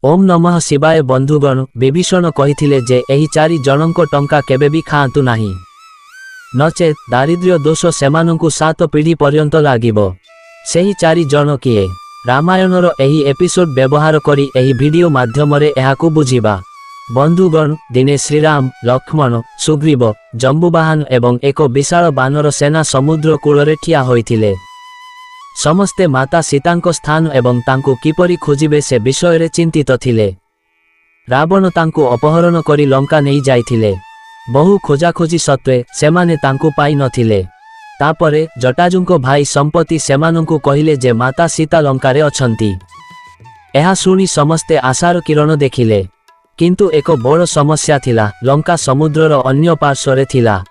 ओम नमः शिवाय बंधुगण विभीषण कहिथिले जे एही चारि जनंको टंका केबे भी खाआंतु नाही नचेत दारिद्र्य दोष सेमानंकु 7 पीढ़ी पर्यंत लागिबो। सेही चारि जन किए रामायणर एही एपिसोड व्यवहार करी एही वीडियो माध्यमरे एहाकु बुझिबा। बंधुगण दिने श्रीराम लक्ष्मण सुग्रीव जम्बुवाहन एवं एक विशाल बानर सेना समुद्र कूଳରେ ठिया होइथिले। समस्ते माता सीतांको स्थान एवं तांको किपरि खोजिबे से विषय चिंतित थिले। रावण तांको अपहरण करी लंका नहीं जाइथिले। बहु खोजाखोजी सत्वे सेमाने तांको पाई नथिले। तापरे जटाजुंको भाई संपत्ति सेमानंकु कहिले जे माता सीता लंकारे अछंती। एहा सुनी समस्ते आशार किरण देखिले। किंतु एक बड़ समस्या थिला। लंका समुद्रर अन्य पार्श्वरे थिला।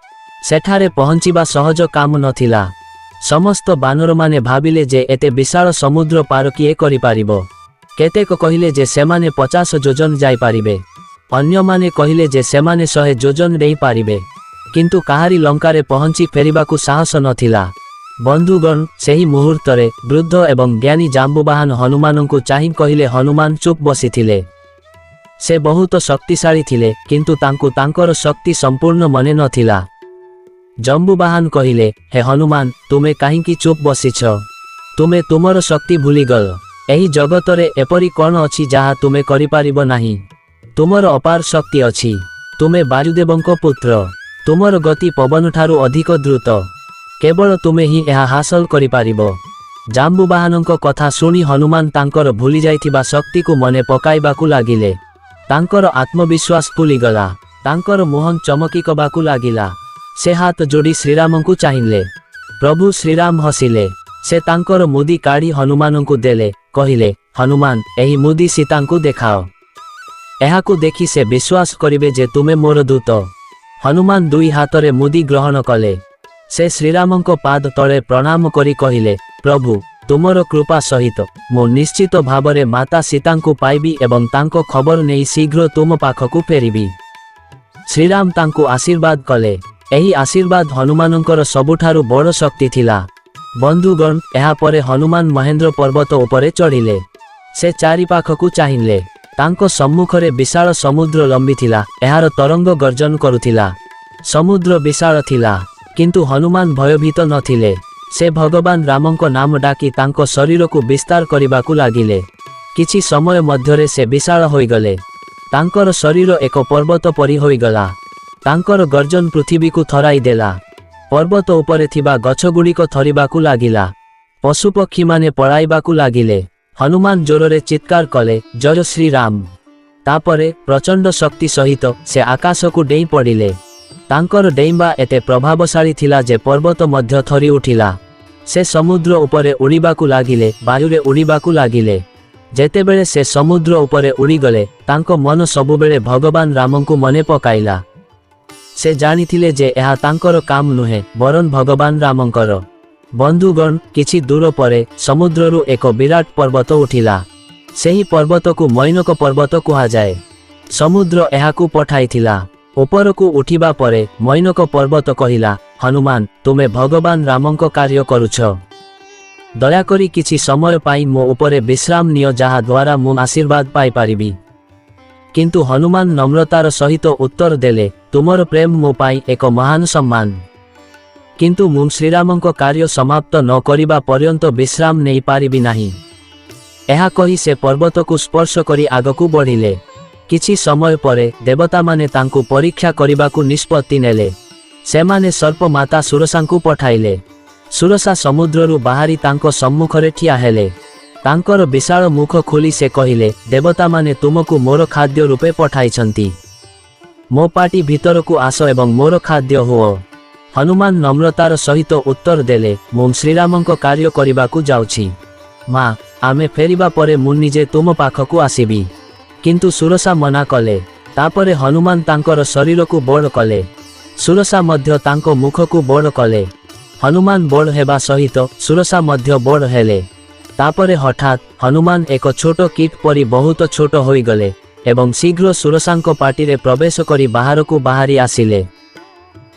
सेठारे पहुंचिबा सहज काम नथिला। समस्त बानर माने भाबिले जे एते विशाल समुद्र पार किए करि पारिबो। केतेक कहिले जे सेमाने 50 योजन जाई पारिबे। अन्य माने कहिले जे सेमाने 100 योजन देई पारिबे। किंतु काहारी लंकारे पहुंची फेरिबाकु साहस नथिला। बंधुगण सेही मुहूर्तरे वृद्ध एवं ज्ञानी जाम्बुवाहन हनुमानंकु चाहि कहिले हनुमान चुप बसिथिले। से बहुत शक्तिशाली थिले किंतु तांकु तांकर शक्ति संपूर्ण मने नथिला। जम्बुवाहन कहिले हे हनुमान तुमे काहींकी चुप बसिछ? तुमे तुमर शक्ति भूलीगल। एही जगतरे एपरि कोन अछि जहा तुमे करि पारिबो नाही। तुमर अपार शक्ति अछि। तुमे वायुदेवंको पुत्र। तुमर गति पवन ठारू अधिक द्रुत। केवल तुमे ही एहा हासिल करि पारिबो। जाम्बुवाहनंको कथा सुनी हनुमान तांकर भूली जाइथिबा शक्ति को मने पकाइबाकु लागिले। तांकर आत्मविश्वास फुलीगला। तांकर मुहं चमकिकबाकु लागिला। से हाथ जोड़ी श्रीरामंकु चाहिले। प्रभु श्रीराम हसिले। से तांकर मुदी काढ़ी हनुमानंकु देले। कहिले हनुमान एही मुदी सीतांकु देखाओ। एहाकु देखि से विश्वास करिबे जे तुमे मोर दूत। हनुमान दुई हाथरे मुदी ग्रहण कले। से श्रीरामंको पाद तले प्रणाम करी कहिले प्रभु तुमर कृपा सहित मो निश्चित भावरे माता सीतांकु पाइबी एवं तांको खबर नहीं शीघ्र तुम पाखकु फेरिबी। श्रीराम तांकु आशीर्वाद कले। एही आशीर्वाद हनुमानंकर सबुठारु बड़ शक्ति थिला। बंधुगण एहा परे हनुमान महेंद्र पर्वत उपरे चढ़िले। से चारि पाखकु चाहिले। तांको सम्मुखरे विशाल समुद्र लंबी थिला। एहार तरंग गर्जन करुथिला। समुद्र विशाल थिला किंतु हनुमान भयभीत नथिले। से भगवान रामंको नाम डाकी तांको शरीर को विस्तार करिबाकु लागिले। किछि समय मध्यरे से विशाल होइगले। तांकर शरीर एक पर्वत परि होइगला। तांकर गर्जन पृथ्वी को थराई देला। पर्वत उपरे थिबा गछगुड़िक थरिबाकु लागिला। पशुपक्षी माने पळाइबाकु लागिले। हनुमान जोररे चित्कार कले जय श्री राम। तापरे प्रचंड शक्ति सहित से आकाश को डेई पड़िले। तांकर डेइबा एते प्रभावशाली थिला जे पर्वत मध्य थरी उठिला। से समुद्र उपरे उड़ीबाकु लागिले। वायुरे उड़ीबाकु लागिले। जेतेबेले से समुद्र उपरे उड़ी गले तांको मन सबुबेले भगवान रामंकु मने पकाइला। से जानिथिले जे एहा तांकर काम नुहे वरन भगवान रामंकर। बंधुगण किछि दूर परे समुद्ररु एक विराट पर्वत उठिला। सेही पर्वत को मैनक पर्वत कुहा जाए। समुद्र एहाकु पठाइथिला। उपरकु उठिबा परे मैनक पर्वत कहिला हनुमान तुमे भगवान रामंक कार्य करुछ। दयाकरी किछि समय पाई मो उपरे विश्राम नियो जहा द्वारा मु आशीर्वाद पाई पारिबी। किंतु हनुमान नम्रतार सहित उत्तर देले तुमर प्रेम मो पाई एक महान सम्मान। किंतु मु श्रीरामंक कार्य समाप्त न करिबा पर्यंत विश्राम नहीं पारिबी नाही। एहा कही से पर्वत को स्पर्श करी आगकु बढ़िले। किछि समय परे देवता माने तांकु परीक्षा करिबाकु निष्पत्ति नेले। सेमाने सर्प माता सुरसांकु पठाइले। सुरसा समुद्ररु बाहरी तांको सम्मुखरे ठिया हेले। तांकर विशाल मुख खोली से कहिले देवता माने तुमकु मोर खाद्य रूपे पठाइछंती। मो पाटी भीतरकु आस एवं मोर खाद्य हुओ। हनुमान नम्रतार सहित उत्तर देले मु श्रीरामंक कार्य करिबाकु जाउछि। मां आमे फेरिबा परे मु निजे तुम पाखकु आसीबी। किंतु सुरसा मना कले। तापरे हनुमान तांकर शरीर को बड़ कले। सुरसा मध्य तांको मुख को बड़ कले। हनुमान बड़ हेबा सहित सुरसा मध्य बड़ हेले। तापरे हठात हनुमान एक छोट कीट परी बहुत छोट होई गले एवं शीघ्र सुरसांको पाटिरे प्रवेश करी बाहर को बाहरी आसिले।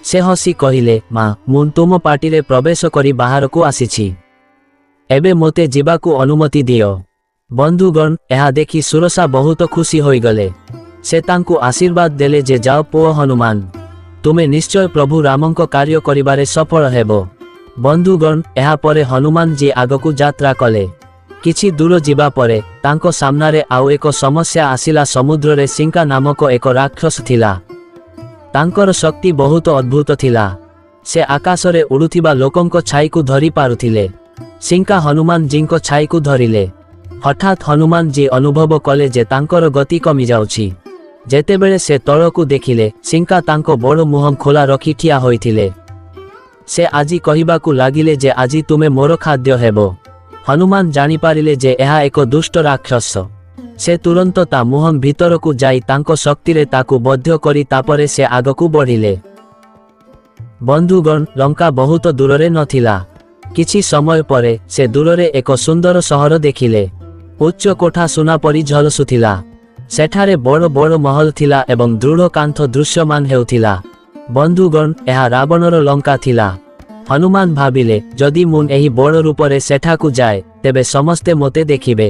से हसी कहिले मां मु तुम पाटिरे प्रवेश करी बाहर को आसीछि। एबे मोते जिबाकु अनुमति दियो। ବନ୍ଧୁଗଣ ଏହା ଦେଖି ସୁରସା ବହୁତ ଖୁସି ହୋଇଗଲେ। ସେ ତାଙ୍କୁ ଆଶୀର୍ବାଦ ଦେଲେ ଯେ ଯାଅ ପୁଅ ହନୁମାନ, ତୁମେ ନିଶ୍ଚୟ ପ୍ରଭୁ ରାମଙ୍କ କାର୍ଯ୍ୟ କରିବାରେ ସଫଳ ହେବ। ବନ୍ଧୁଗଣ ଏହାପରେ ହନୁମାନଜୀ ଆଗକୁ ଯାତ୍ରା କଲେ। କିଛି ଦୂର ଯିବା ପରେ ତାଙ୍କ ସାମ୍ନାରେ ଆଉ ଏକ ସମସ୍ୟା ଆସିଲା। ସମୁଦ୍ରରେ ସିଙ୍କା ନାମକ ଏକ ରାକ୍ଷସ ଥିଲା। ତାଙ୍କର ଶକ୍ତି ବହୁତ ଅଦ୍ଭୁତ ଥିଲା। ସେ ଆକାଶରେ ଉଡୁଥିବା ଲୋକଙ୍କ ଛାଇକୁ ଧରି ପାରୁଥିଲେ। ସିଙ୍କା ହନୁମାନଜୀଙ୍କ ଛାଇକୁ ଧରିଲେ। ହଠାତ୍ ହନୁମାନଜୀ ଅନୁଭବ କଲେ ଯେ ତାଙ୍କର ଗତି କମିଯାଉଛି। ଯେତେବେଳେ ସେ ତଳକୁ ଦେଖିଲେ ସିଙ୍କା ତାଙ୍କ ବଡ଼ ମୁହଁ ଖୋଲା ରଖି ଠିଆ ହୋଇଥିଲେ। ସେ ଆଜି କହିବାକୁ ଲାଗିଲେ ଯେ ଆଜି ତୁମେ ମୋର ଖାଦ୍ୟ ହେବ। ହନୁମାନ ଜାଣିପାରିଲେ ଯେ ଏହା ଏକ ଦୁଷ୍ଟ ରାକ୍ଷସ। ସେ ତୁରନ୍ତ ତା ମୁହଁ ଭିତରକୁ ଯାଇ ତାଙ୍କ ଶକ୍ତିରେ ତାକୁ ବଧ୍ୟ କରି ତାପରେ ସେ ଆଗକୁ ବଢ଼ିଲେ। ବନ୍ଧୁଗଣ ଲଙ୍କା ବହୁତ ଦୂରରେ ନଥିଲା। କିଛି ସମୟ ପରେ ସେ ଦୂରରେ ଏକ ସୁନ୍ଦର ସହର ଦେଖିଲେ। ଉଚ୍ଚ କୋଠା ସୁନା ପରି ଝଲସୁଥିଲା। ସେଠାରେ ବଡ଼ ବଡ଼ ମହଲ ଥିଲା ଏବଂ ଦୃଢ଼ କାନ୍ଥ ଦୃଶ୍ୟମାନ ହେଉଥିଲା। ବନ୍ଧୁଗଣ ଏହା ରାବଣର ଲଙ୍କା ଥିଲା। ହନୁମାନ ଭାବିଲେ ଯଦି ମୁଁ ଏହି ବଡ଼ ରୂପରେ ସେଠାକୁ ଯାଏ ତେବେ ସମସ୍ତେ ମୋତେ ଦେଖିବେ।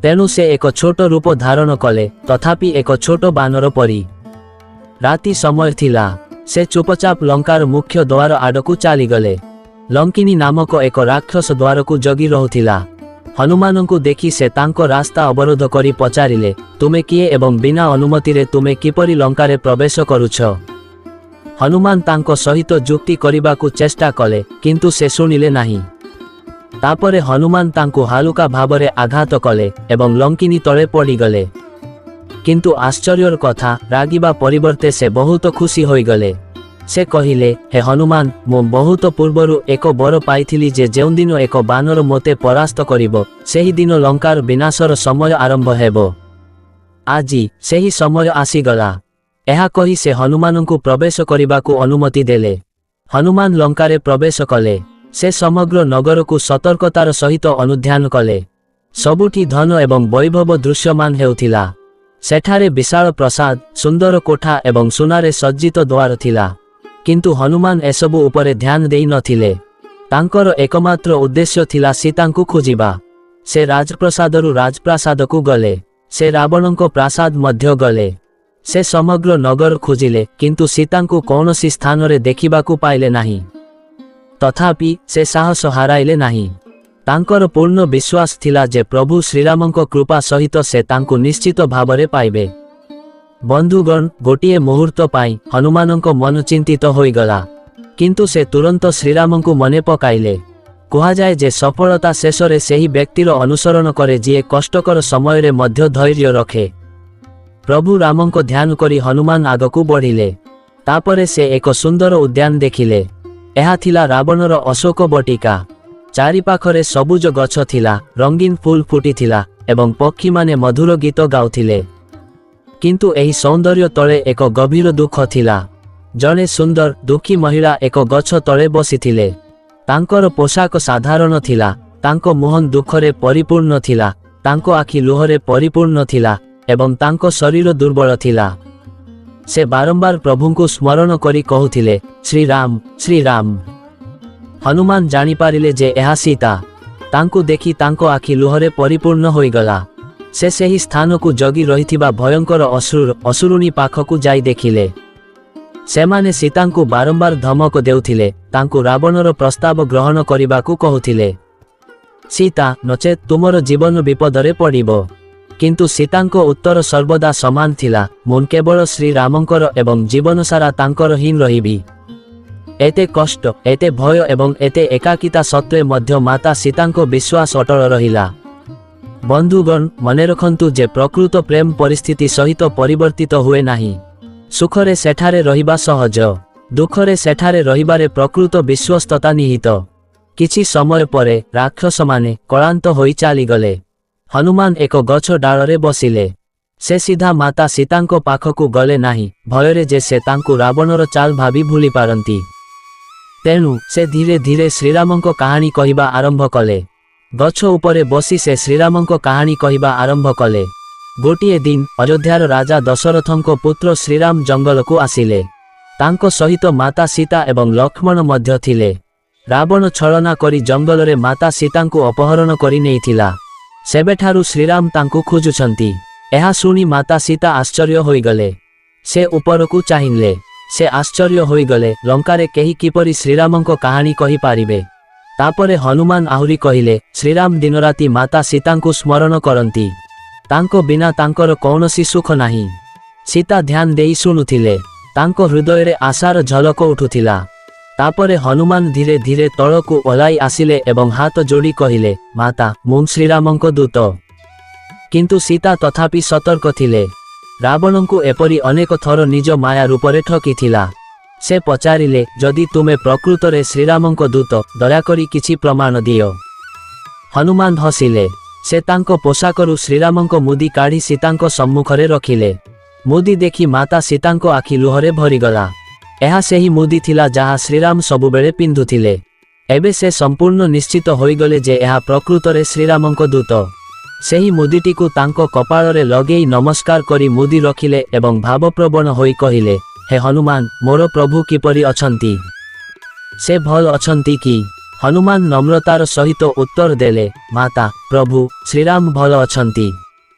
ତେଣୁ ସେ ଏକ ଛୋଟ ରୂପ ଧାରଣ କଲେ, ତଥାପି ଏକ ଛୋଟ ବାନର ପରି। ରାତି ସମୟ ଥିଲା। ସେ ଚୁପଚାପ ଲଙ୍କାର ମୁଖ୍ୟ ଦ୍ୱାର ଆଡ଼କୁ ଚାଲିଗଲେ। ଲଙ୍କିନୀ ନାମକ ଏକ ରାକ୍ଷସ ଦ୍ୱାରକୁ ଜଗି ରହୁଥିଲା। ହନୁମାନଙ୍କୁ ଦେଖି ସେ ତାଙ୍କ ରାସ୍ତା ଅବରୋଧ କରି ପଚାରିଲେ, ତୁମେ କିଏ ଏବଂ ବିନା ଅନୁମତିରେ ତୁମେ କିପରି ଲଙ୍କାରେ ପ୍ରବେଶ କରୁଛ? ହନୁମାନ ତାଙ୍କ ସହିତ ଯୁକ୍ତି କରିବାକୁ ଚେଷ୍ଟା କଲେ, କିନ୍ତୁ ସେ ଶୁଣିଲେ ନାହିଁ। ତାପରେ ହନୁମାନ ତାଙ୍କୁ ହାଲୁକା ଭାବରେ ଆଘାତ କଲେ ଏବଂ ଲଙ୍କିନୀ ତଳେ ପଡ଼ିଗଲେ। କିନ୍ତୁ ଆଶ୍ଚର୍ଯ୍ୟର କଥା, ରାଗିବା ପରିବର୍ତ୍ତେ ସେ ବହୁତ ଖୁସି ହୋଇଗଲେ। ସେ କହିଲେ, ହେ ହନୁମାନ, ମୁଁ ବହୁତ ପୂର୍ବରୁ ଏକ ବର ପାଇଥିଲି ଯେ ଯେଉଁଦିନ ଏକ ବାନର ମୋତେ ପରାସ୍ତ କରିବ ସେହିଦିନ ଲଙ୍କାର ବିନାଶର ସମୟ ଆରମ୍ଭ ହେବ। ଆଜି ସେହି ସମୟ ଆସିଗଲା। ଏହା କହି ସେ ହନୁମାନଙ୍କୁ ପ୍ରବେଶ କରିବାକୁ ଅନୁମତି ଦେଲେ। ହନୁମାନ ଲଙ୍କାରେ ପ୍ରବେଶ କଲେ। ସେ ସମଗ୍ର ନଗରକୁ ସତର୍କତାର ସହିତ ଅନୁଧ୍ୟାନ କଲେ। ସବୁଠି ଧନ ଏବଂ ବୈଭବ ଦୃଶ୍ୟମାନ ହେଉଥିଲା। ସେଠାରେ ବିଶାଳ ପ୍ରାସାଦ, ସୁନ୍ଦର କୋଠା ଏବଂ ସୁନାରେ ସଜ୍ଜିତ ଦ୍ୱାର ଥିଲା। କିନ୍ତୁ ହନୁମାନ ଏସବୁ ଉପରେ ଧ୍ୟାନ ଦେଇ ନଥିଲେ। ତାଙ୍କର ଏକମାତ୍ର ଉଦ୍ଦେଶ୍ୟ ଥିଲା ସୀତାଙ୍କୁ ଖୋଜିବା। ସେ ରାଜପ୍ରାସାଦରୁ ରାଜପ୍ରାସାଦକୁ ଗଲେ। ସେ ରାବଣଙ୍କ ପ୍ରାସାଦ ମଧ୍ୟ ଗଲେ। ସେ ସମଗ୍ର ନଗର ଖୋଜିଲେ, କିନ୍ତୁ ସୀତାଙ୍କୁ କୌଣସି ସ୍ଥାନରେ ଦେଖିବାକୁ ପାଇଲେ ନାହିଁ। ତଥାପି ସେ ସାହସ ହାରାଇଲେ ନାହିଁ। ତାଙ୍କର ପୂର୍ଣ୍ଣ ବିଶ୍ୱାସ ଥିଲା ଯେ ପ୍ରଭୁ ଶ୍ରୀରାମଙ୍କ କୃପା ସହିତ ସେ ତାଙ୍କୁ ନିଶ୍ଚିତ ଭାବରେ ପାଇବେ। ବନ୍ଧୁଗଣ ଗୋଟିଏ ମୁହୂର୍ତ୍ତ ପାଇଁ ହନୁମାନଙ୍କ ମନ ଚିନ୍ତିତ ହୋଇଗଲା। କିନ୍ତୁ ସେ ତୁରନ୍ତ ଶ୍ରୀରାମଙ୍କୁ ମନେ ପକାଇଲେ। କୁହାଯାଏ ଯେ ସଫଳତା ଶେଷରେ ସେହି ବ୍ୟକ୍ତିର ଅନୁସରଣ କରେ ଯିଏ କଷ୍ଟକର ସମୟରେ ମଧ୍ୟ ଧୈର୍ଯ୍ୟ ରଖେ। ପ୍ରଭୁ ରାମଙ୍କ ଧ୍ୟାନ କରି ହନୁମାନ ଆଗକୁ ବଢ଼ିଲେ। ତାପରେ ସେ ଏକ ସୁନ୍ଦର ଉଦ୍ୟାନ ଦେଖିଲେ। ଏହା ଥିଲା ରାବଣର ଅଶୋକ ବଟିକା। ଚାରିପାଖରେ ସବୁଜ ଗଛ ଥିଲା, ରଙ୍ଗୀନ ଫୁଲ ଫୁଟିଥିଲା ଏବଂ ପକ୍ଷୀମାନେ ମଧୁର ଗୀତ ଗାଉଥିଲେ। କିନ୍ତୁ ଏହି ସୌନ୍ଦର୍ଯ୍ୟ ତଳେ ଏକ ଗଭୀର ଦୁଃଖ ଥିଲା। ଜଣେ ସୁନ୍ଦର ଦୁଃଖୀ ମହିଳା ଏକ ଗଛ ତଳେ ବସିଥିଲେ। ତାଙ୍କର ପୋଷାକ ସାଧାରଣ ଥିଲା, ତାଙ୍କ ମୁହଁ ଦୁଃଖରେ ପରିପୂର୍ଣ୍ଣ ଥିଲା, ତାଙ୍କ ଆଖି ଲୁହରେ ପରିପୂର୍ଣ୍ଣ ଥିଲା ଏବଂ ତାଙ୍କ ଶରୀର ଦୁର୍ବଳ ଥିଲା। ସେ ବାରମ୍ବାର ପ୍ରଭୁଙ୍କୁ ସ୍ମରଣ କରି କହୁଥିଲେ, ଶ୍ରୀରାମ, ଶ୍ରୀରାମ। ହନୁମାନ ଜାଣିପାରିଲେ ଯେ ଏହା ସୀତା। ତାଙ୍କୁ ଦେଖି ତାଙ୍କ ଆଖି ଲୁହରେ ପରିପୂର୍ଣ୍ଣ ହୋଇଗଲା। ସେ ସେହି ସ୍ଥାନକୁ ଜଗି ରହିଥିବା ଭୟଙ୍କର ଅସୁରୁଣୀ ପାଖକୁ ଯାଇ ଦେଖିଲେ। ସେମାନେ ସୀତାଙ୍କୁ ବାରମ୍ବାର ଧମକ ଦେଉଥିଲେ, ତାଙ୍କୁ ରାବଣର ପ୍ରସ୍ତାବ ଗ୍ରହଣ କରିବାକୁ କହୁଥିଲେ। ସୀତା, ନଚେତ୍ ତୁମର ଜୀବନ ବିପଦରେ ପଡ଼ିବ। କିନ୍ତୁ ସୀତାଙ୍କ ଉତ୍ତର ସର୍ବଦା ସମାନ ଥିଲା, ମୁଁ କେବଳ ଶ୍ରୀରାମଙ୍କର ଏବଂ ଜୀବନସାରା ତାଙ୍କର ହିଁ ରହିବି। ଏତେ କଷ୍ଟ, ଏତେ ଭୟ ଏବଂ ଏତେ ଏକାକିତା ସତ୍ତ୍ୱେ ମଧ୍ୟ ମାତା ସୀତାଙ୍କ ବିଶ୍ୱାସ ଅଟଳ ରହିଲା। ବନ୍ଧୁଗଣ ମନେ ରଖନ୍ତୁ ଯେ ପ୍ରକୃତ ପ୍ରେମ ପରିସ୍ଥିତି ସହିତ ପରିବର୍ତ୍ତିତ ହୁଏ ନାହିଁ। ସୁଖରେ ସେଠାରେ ରହିବା ସହଜ, ଦୁଃଖରେ ସେଠାରେ ରହିବାରେ ପ୍ରକୃତ ବିଶ୍ୱସ୍ତତା ନିହିତ। କିଛି ସମୟ ପରେ ରାକ୍ଷସମାନେ କ୍ଳାନ୍ତ ହୋଇ ଚାଲିଗଲେ। ହନୁମାନ ଏକ ଗଛ ଡାଳରେ ବସିଲେ। ସେ ସିଧା ମାତା ସୀତାଙ୍କ ପାଖକୁ ଗଲେ ନାହିଁ, ଭୟରେ ଯେ ସେ ତାଙ୍କୁ ରାବଣର ଚାଲ ଭାବି ଭୁଲି ପାରନ୍ତି। ତେଣୁ ସେ ଧୀରେ ଧୀରେ ଶ୍ରୀରାମଙ୍କ କାହାଣୀ କହିବା ଆରମ୍ଭ କଲେ। ଗଛ ଉପରେ ବସି ସେ ଶ୍ରୀରାମଙ୍କ କାହାଣୀ କହିବା ଆରମ୍ଭ କଲେ। ଗୋଟିଏ ଦିନ ଅଯୋଧ୍ୟାର ରାଜା ଦଶରଥଙ୍କ ପୁତ୍ର ଶ୍ରୀରାମ ଜଙ୍ଗଲକୁ ଆସିଲେ। ତାଙ୍କ ସହିତ ମାତା ସୀତା ଏବଂ ଲକ୍ଷ୍ମଣ ମଧ୍ୟ ଥିଲେ। ରାବଣ ଛଳନା କରି ଜଙ୍ଗଲରେ ମାତା ସୀତାଙ୍କୁ ଅପହରଣ କରି ନେଇଥିଲା। ସେବେଠାରୁ ଶ୍ରୀରାମ ତାଙ୍କୁ ଖୋଜୁଛନ୍ତି। ଏହା ଶୁଣି ମାତା ସୀତା ଆଶ୍ଚର୍ଯ୍ୟ ହୋଇଗଲେ। ସେ ଉପରକୁ ଚାହିଁଲେ। ସେ ଆଶ୍ଚର୍ଯ୍ୟ ହୋଇଗଲେ ଲଙ୍କାରେ କେହି କିପରି ଶ୍ରୀରାମଙ୍କ କାହାଣୀ କହିପାରିବେ। ତାପରେ ହନୁମାନ ଆହୁରି କହିଲେ, ଶ୍ରୀରାମ ଦିନରାତି ମାତା ସୀତାଙ୍କୁ ସ୍ମରଣ କରନ୍ତି। ତାଙ୍କ ବିନା ତାଙ୍କର କୌଣସି ସୁଖ ନାହିଁ। ସୀତା ଧ୍ୟାନ ଦେଇ ଶୁଣୁଥିଲେ। ତାଙ୍କ ହୃଦୟରେ ଆଶାର ଝଲକ ଉଠୁଥିଲା। ତାପରେ ହନୁମାନ ଧୀରେ ଧୀରେ ତଳକୁ ଓହ୍ଲାଇ ଆସିଲେ ଏବଂ ହାତ ଯୋଡ଼ି କହିଲେ, ମାତା, ମୁଁ ଶ୍ରୀରାମଙ୍କ ଦୂତ। କିନ୍ତୁ ସୀତା ତଥାପି ସତର୍କ ଥିଲେ। ରାବଣଙ୍କୁ ଏପରି ଅନେକ ଥର ନିଜ ମାୟା ରୂପରେ ଠକିଥିଲା। ସେ ପଚାରିଲେ, ଯଦି ତୁମେ ପ୍ରକୃତରେ ଶ୍ରୀରାମଙ୍କ ଦୂତ, ଦୟାକରି କିଛି ପ୍ରମାଣ ଦିଅ। ହନୁମାନ ହସିଲେ। ସେ ତାଙ୍କ ପୋଷାକରୁ ଶ୍ରୀରାମଙ୍କ ମୁଦି କାଢ଼ି ସୀତାଙ୍କ ସମ୍ମୁଖରେ ରଖିଲେ। ମୁଦି ଦେଖି ମାତା ସୀତାଙ୍କ ଆଖି ଲୁହରେ ଭରିଗଲା। ଏହା ସେହି ମୁଦି ଥିଲା ଯାହା ଶ୍ରୀରାମ ସବୁବେଳେ ପିନ୍ଧୁଥିଲେ। ଏବେ ସେ ସମ୍ପୂର୍ଣ୍ଣ ନିଶ୍ଚିତ ହୋଇଗଲେ ଯେ ଏହା ପ୍ରକୃତରେ ଶ୍ରୀରାମଙ୍କ ଦୂତ। ସେହି ମୁଦିଟିକୁ ତାଙ୍କ କପାଳରେ ଲଗେଇ ନମସ୍କାର କରି ମୁଦି ରଖିଲେ ଏବଂ ଭାବପ୍ରବଣ ହୋଇ କହିଲେ, ହେ ହନୁମାନ, ମୋର ପ୍ରଭୁ କିପରି ଅଛନ୍ତି? ସେ ଭଲ ଅଛନ୍ତି କି? ହନୁମାନ ନମ୍ରତାର ସହିତ ଉତ୍ତର ଦେଲେ, ମାତା, ପ୍ରଭୁ ଶ୍ରୀରାମ ଭଲ ଅଛନ୍ତି।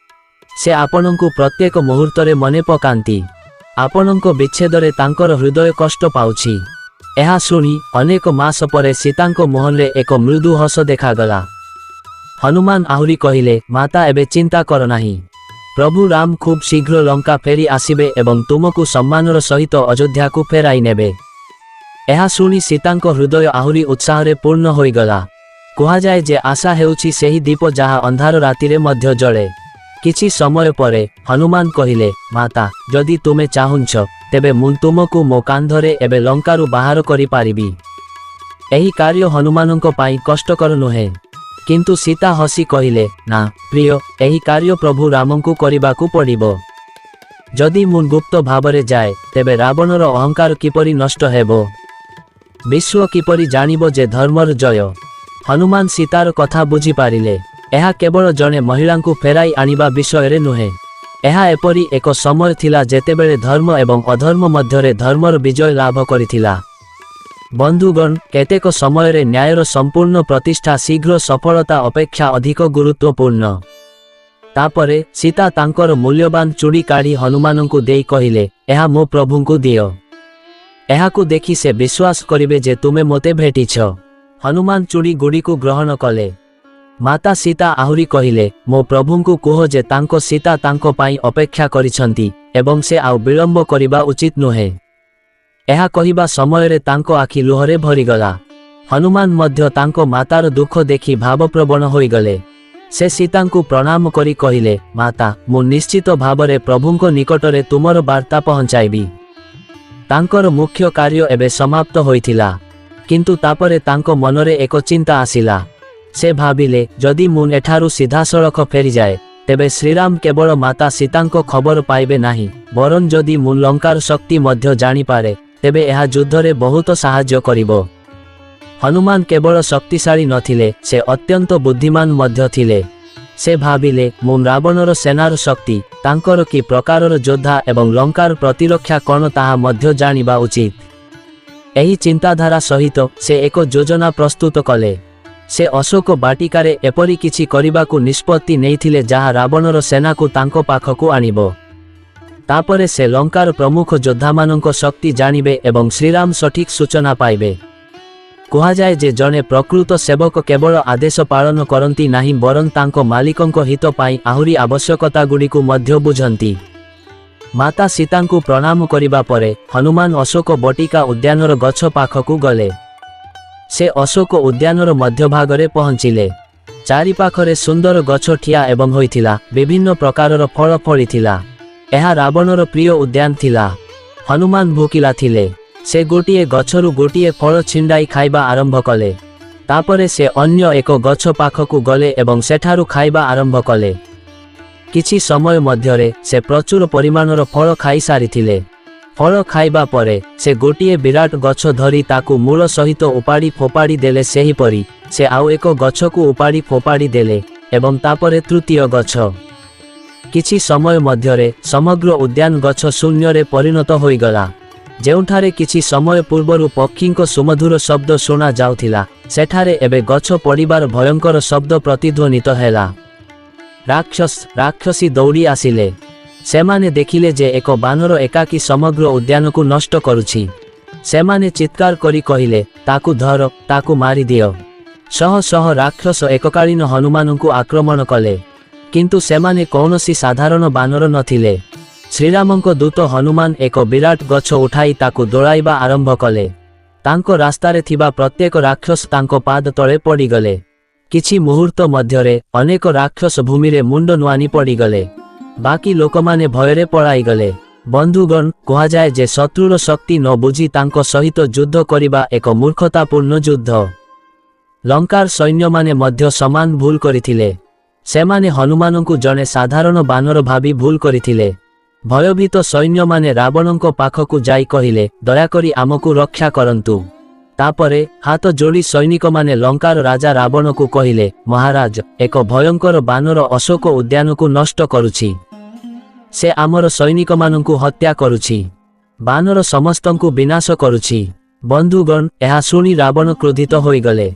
ସେ ଆପଣଙ୍କୁ ପ୍ରତ୍ୟେକ ମୁହୂର୍ତ୍ତରେ ମନେ ପକାନ୍ତି। ଆପଣଙ୍କ ବିଚ୍ଛେଦରେ ତାଙ୍କର ହୃଦୟ କଷ୍ଟ ପାଉଛି। ଏହା ଶୁଣି ଅନେକ ମାସ ପରେ ସୀତାଙ୍କ ମୁହଁରେ ଏକ ମୃଦୁ ହସ ଦେଖାଗଲା। ହନୁମାନ ଆହୁରି କହିଲେ, ମାତା, ଏବେ ଚିନ୍ତା କର ନାହିଁ। ପ୍ରଭୁ ରାମ ଖୁବ୍ ଶୀଘ୍ର ଲଙ୍କା ଫେରି ଆସିବେ ଏବଂ ତୁମକୁ ସମ୍ମାନର ସହିତ ଅଯୋଧ୍ୟାକୁ ଫେରାଇ ନେବେ। ଏହା ଶୁଣି ସୀତାଙ୍କ ହୃଦୟ ଆହୁରି ଉତ୍ସାହରେ ପୂର୍ଣ୍ଣ ହୋଇଗଲା। କୁହାଯାଏ ଯେ ଆଶା ହେଉଛି ସେହି ଦୀପ ଯାହା ଅନ୍ଧାର ରାତିରେ ମଧ୍ୟ ଜଳେ। କିଛି ସମୟ ପରେ ହନୁମାନ କହିଲେ, ମାତା, ଯଦି ତୁମେ ଚାହୁଁଛ ତେବେ ମୁଁ ତୁମକୁ ମୋ କାନ୍ଧରେ ଏବେ ଲଙ୍କାରୁ ବାହାର କରିପାରିବି। ଏହି କାର୍ଯ୍ୟ ହନୁମାନଙ୍କ ପାଇଁ କଷ୍ଟକର ନୁହେଁ। କିନ୍ତୁ ସୀତା ହସି କହିଲେ, ନା ପ୍ରିୟ, ଏହି କାର୍ଯ୍ୟ ପ୍ରଭୁ ରାମଙ୍କୁ କରିବାକୁ ପଡ଼ିବ। ଯଦି ମୁଁ ଗୁପ୍ତ ଭାବରେ ଯାଏ ତେବେ ରାବଣର ଅହଙ୍କାର କିପରି ନଷ୍ଟ ହେବ? ବିଶ୍ୱ କିପରି ଜାଣିବ ଯେ ଧର୍ମର ଜୟ? ହନୁମାନ ସୀତାର କଥା ବୁଝିପାରିଲେ। ଏହା କେବଳ ଜଣେ ମହିଳାଙ୍କୁ ଫେରାଇ ଆଣିବା ବିଷୟରେ ନୁହେଁ। ଏହା ଏପରି ଏକ ସମୟ ଥିଲା ଯେତେବେଳେ ଧର୍ମ ଏବଂ ଅଧର୍ମ ମଧ୍ୟରେ ଧର୍ମର ବିଜୟ ଲାଭ କରିଥିଲା। ବନ୍ଧୁଗଣ, କେତେକ ସମୟରେ ନ୍ୟାୟର ସମ୍ପୂର୍ଣ୍ଣ ପ୍ରତିଷ୍ଠା ଶୀଘ୍ର ସଫଳତା ଅପେକ୍ଷା ଅଧିକ ଗୁରୁତ୍ୱପୂର୍ଣ୍ଣ। ତାପରେ ସୀତା ତାଙ୍କର ମୂଲ୍ୟବାନ ଚୁଡ଼ି କାଢ଼ି ହନୁମାନଙ୍କୁ ଦେଇ କହିଲେ, ଏହା ମୋ ପ୍ରଭୁଙ୍କୁ ଦିଅ। ଏହାକୁ ଦେଖି ସେ ବିଶ୍ୱାସ କରିବେ ଯେ ତୁମେ ମୋତେ ଭେଟିଛ। ହନୁମାନ ଚୁଡ଼ି ଗୁଡ଼ିକୁ ଗ୍ରହଣ କଲେ। ମାତା ସୀତା ଆହୁରି କହିଲେ, ମୋ ପ୍ରଭୁଙ୍କୁ କୁହ ଯେ ତାଙ୍କ ସୀତା ତାଙ୍କ ପାଇଁ ଅପେକ୍ଷା କରିଛନ୍ତି ଏବଂ ସେ ଆଉ ବିଳମ୍ବ କରିବା ଉଚିତ ନୁହେଁ। ଏହା କହିବା ସମୟରେ ତାଙ୍କ ଆଖି ଲୁହରେ ଭରିଗଲା। ହନୁମାନ ମଧ୍ୟ ତାଙ୍କ ମାତାର ଦୁଃଖ ଦେଖି ଭାବପ୍ରବଣ ହୋଇଗଲେ। ସେ ସୀତାଙ୍କୁ ପ୍ରଣାମ କରି କହିଲେ, ମାତା, ମୁଁ ନିଶ୍ଚିତ ଭାବରେ ପ୍ରଭୁଙ୍କ ନିକଟରେ ତୁମର ବାର୍ତ୍ତା ପହଞ୍ଚାଇବି। ତାଙ୍କର ମୁଖ୍ୟ କାର୍ଯ୍ୟ ଏବେ ସମାପ୍ତ ହୋଇଥିଲା। କିନ୍ତୁ ତାପରେ ତାଙ୍କ ମନରେ ଏକ ଚିନ୍ତା ଆସିଲା। ସେ ଭାବିଲେ, ଯଦି ମୁଁ ଏଠାରୁ ସିଧାସଳଖ ଫେରିଯାଏ ତେବେ ଶ୍ରୀରାମ କେବଳ ମାତା ସୀତାଙ୍କ ଖବର ପାଇବେ ନାହିଁ, ବରଂ ଯଦି ମୁଁ ଲଙ୍କାର ଶକ୍ତି ମଧ୍ୟ ଜାଣିପାରେ ତେବେ ଏହା ଯୁଦ୍ଧରେ ବହୁତ ସାହାଯ୍ୟ କରିବ। ହନୁମାନ କେବଳ ଶକ୍ତିଶାଳୀ ନଥିଲେ, ସେ ଅତ୍ୟନ୍ତ ବୁଦ୍ଧିମାନ ମଧ୍ୟ ଥିଲେ। ସେ ଭାବିଲେ, ମୁଁ ରାବଣର ସେନାର ଶକ୍ତି, ତାଙ୍କର କି ପ୍ରକାରର ଯୋଦ୍ଧା ଏବଂ ଲଙ୍କାର ପ୍ରତିରକ୍ଷା କ'ଣ ତାହା ମଧ୍ୟ ଜାଣିବା ଉଚିତ। ଏହି ଚିନ୍ତାଧାରା ସହିତ ସେ ଏକ ଯୋଜନା ପ୍ରସ୍ତୁତ କଲେ। ସେ ଅଶୋକ ବାଟିକାରେ ଏପରି କିଛି କରିବାକୁ ନିଷ୍ପତ୍ତି ନେଇଥିଲେ ଯାହା ରାବଣର ସେନାକୁ ତାଙ୍କ ପାଖକୁ ଆଣିବ। ତାପରେ ସେ ଲଙ୍କାର ପ୍ରମୁଖ ଯୋଦ୍ଧାମାନଙ୍କ ଶକ୍ତି ଜାଣିବେ ଏବଂ ଶ୍ରୀରାମ ସଠିକ୍ ସୂଚନା ପାଇବେ। କୁହାଯାଏ ଯେ ଜଣେ ପ୍ରକୃତ ସେବକ କେବଳ ଆଦେଶ ପାଳନ କରନ୍ତି ନାହିଁ, ବରଂ ତାଙ୍କ ମାଲିକଙ୍କ ହିତ ପାଇଁ ଆହୁରି ଆବଶ୍ୟକତାଗୁଡ଼ିକୁ ମଧ୍ୟ ବୁଝନ୍ତି। ମାତା ସୀତାଙ୍କୁ ପ୍ରଣାମ କରିବା ପରେ ହନୁମାନ ଅଶୋକ ବଟିକା ଉଦ୍ୟାନର ଗଛ ପାଖକୁ ଗଲେ। ସେ ଅଶୋକ ଉଦ୍ୟାନର ମଧ୍ୟଭାଗରେ ପହଞ୍ଚିଲେ। ଚାରିପାଖରେ ସୁନ୍ଦର ଗଛ ଠିଆ ଏବଂ ହୋଇଥିଲା, ବିଭିନ୍ନ ପ୍ରକାରର ଫଳ ଫଳିଥିଲା। ଏହା ରାବଣର ପ୍ରିୟ ଉଦ୍ୟାନ ଥିଲା। ହନୁମାନ ଭୋକିଲା ଥିଲେ। ସେ ଗୋଟିଏ ଗଛରୁ ଗୋଟିଏ ଫଳ ଛିଣ୍ଡାଇ ଖାଇବା ଆରମ୍ଭ କଲେ। ତାପରେ ସେ ଅନ୍ୟ ଏକ ଗଛ ପାଖକୁ ଗଲେ ଏବଂ ସେଠାରୁ ଖାଇବା ଆରମ୍ଭ କଲେ। କିଛି ସମୟ ମଧ୍ୟରେ ସେ ପ୍ରଚୁର ପରିମାଣର ଫଳ ଖାଇସାରିଥିଲେ। ଫଳ ଖାଇବା ପରେ ସେ ଗୋଟିଏ ବିରାଟ ଗଛ ଧରି ତାକୁ ମୂଳ ସହିତ ଉପାଡ଼ି ଫୋପାଡ଼ି ଦେଲେ। ସେହିପରି ସେ ଆଉ ଏକ ଗଛକୁ ଉପାଡ଼ି ଫୋପାଡ଼ି ଦେଲେ ଏବଂ ତାପରେ ତୃତୀୟ ଗଛ। କିଛି ସମୟ ମଧ୍ୟରେ ସମଗ୍ର ଉଦ୍ୟାନ ଗଛ ଶୂନ୍ୟରେ ପରିଣତ ହୋଇଗଲା। ଯେଉଁଠାରେ କିଛି ସମୟ ପୂର୍ବରୁ ପକ୍ଷୀଙ୍କ ସୁମଧୁର ଶବ୍ଦ ଶୁଣା ଯାଉଥିଲା, ସେଠାରେ ଏବେ ଗଛ ପଡ଼ିବାର ଭୟଙ୍କର ଶବ୍ଦ ପ୍ରତିଧ୍ୱନିତ ହେଲା। ରାକ୍ଷସୀ ଦୌଡ଼ି ଆସିଲେ। ସେମାନେ ଦେଖିଲେ ଯେ ଏକ ବାନର ଏକାକୀ ସମଗ୍ର ଉଦ୍ୟାନକୁ ନଷ୍ଟ କରୁଛି। ସେମାନେ ଚିତ୍କାର କରି କହିଲେ, ତାକୁ ଧର, ତାକୁ ମାରିଦିଅ। ଶହ ଶହ ରାକ୍ଷସ ଏକକାଳୀନ ହନୁମାନଙ୍କୁ ଆକ୍ରମଣ କଲେ, କିନ୍ତୁ ସେମାନେ କୌଣସି ସାଧାରଣ ବାନର ନଥିଲେ। ଶ୍ରୀରାମଙ୍କ ଦୂତ ହନୁମାନ ଏକ ବିରାଟ ଗଛ ଉଠାଇ ତାକୁ ଦୋଳାଇବା ଆରମ୍ଭ କଲେ। ତାଙ୍କ ରାସ୍ତାରେ ଥିବା ପ୍ରତ୍ୟେକ ରାକ୍ଷସ ତାଙ୍କ ପାଦ ତଳେ ପଡ଼ିଗଲେ। କିଛି ମୁହୂର୍ତ୍ତ ମଧ୍ୟରେ ଅନେକ ରାକ୍ଷସ ଭୂମିରେ ମୁଣ୍ଡ ନୁଆନି ପଡ଼ିଗଲେ। ବାକି ଲୋକମାନେ ଭୟରେ ପଳାଇଗଲେ। ବନ୍ଧୁଗଣ, କୁହାଯାଏ ଯେ ଶତ୍ରୁର ଶକ୍ତି ନ ବୁଝି ତାଙ୍କ ସହିତ ଯୁଦ୍ଧ କରିବା ଏକ ମୂର୍ଖତାପୂର୍ଣ୍ଣ ଯୁଦ୍ଧ। ଲଙ୍କାର ସୈନ୍ୟମାନେ ମଧ୍ୟ ସମାନ ଭୁଲ କରିଥିଲେ। ସେମାନେ ହନୁମାନଙ୍କୁ ଜଣେ ସାଧାରଣ ବାନର ଭାବି ଭୁଲ କରିଥିଲେ। ଭୟଭୀତ ସୈନ୍ୟମାନେ ରାବଣଙ୍କ ପାଖକୁ ଯାଇ କହିଲେ, ଦୟାକରି ଆମକୁ ରକ୍ଷା କରନ୍ତୁ। ତାପରେ ହାତ ଯୋଡ଼ି ସୈନିକମାନେ ଲଙ୍କାର ରାଜା ରାବଣକୁ କହିଲେ, ମହାରାଜ, ଏକ ଭୟଙ୍କର ବାନର ଅଶୋକ ଉଦ୍ୟାନକୁ ନଷ୍ଟ କରୁଛି। ସେ ଆମର ସୈନିକମାନଙ୍କୁ ହତ୍ୟା କରୁଛି। ବାନର ସମସ୍ତଙ୍କୁ ବିନାଶ କରୁଛି। ବନ୍ଧୁଗଣ, ଏହା ଶୁଣି ରାବଣ କ୍ରୋଧିତ ହୋଇଗଲେ।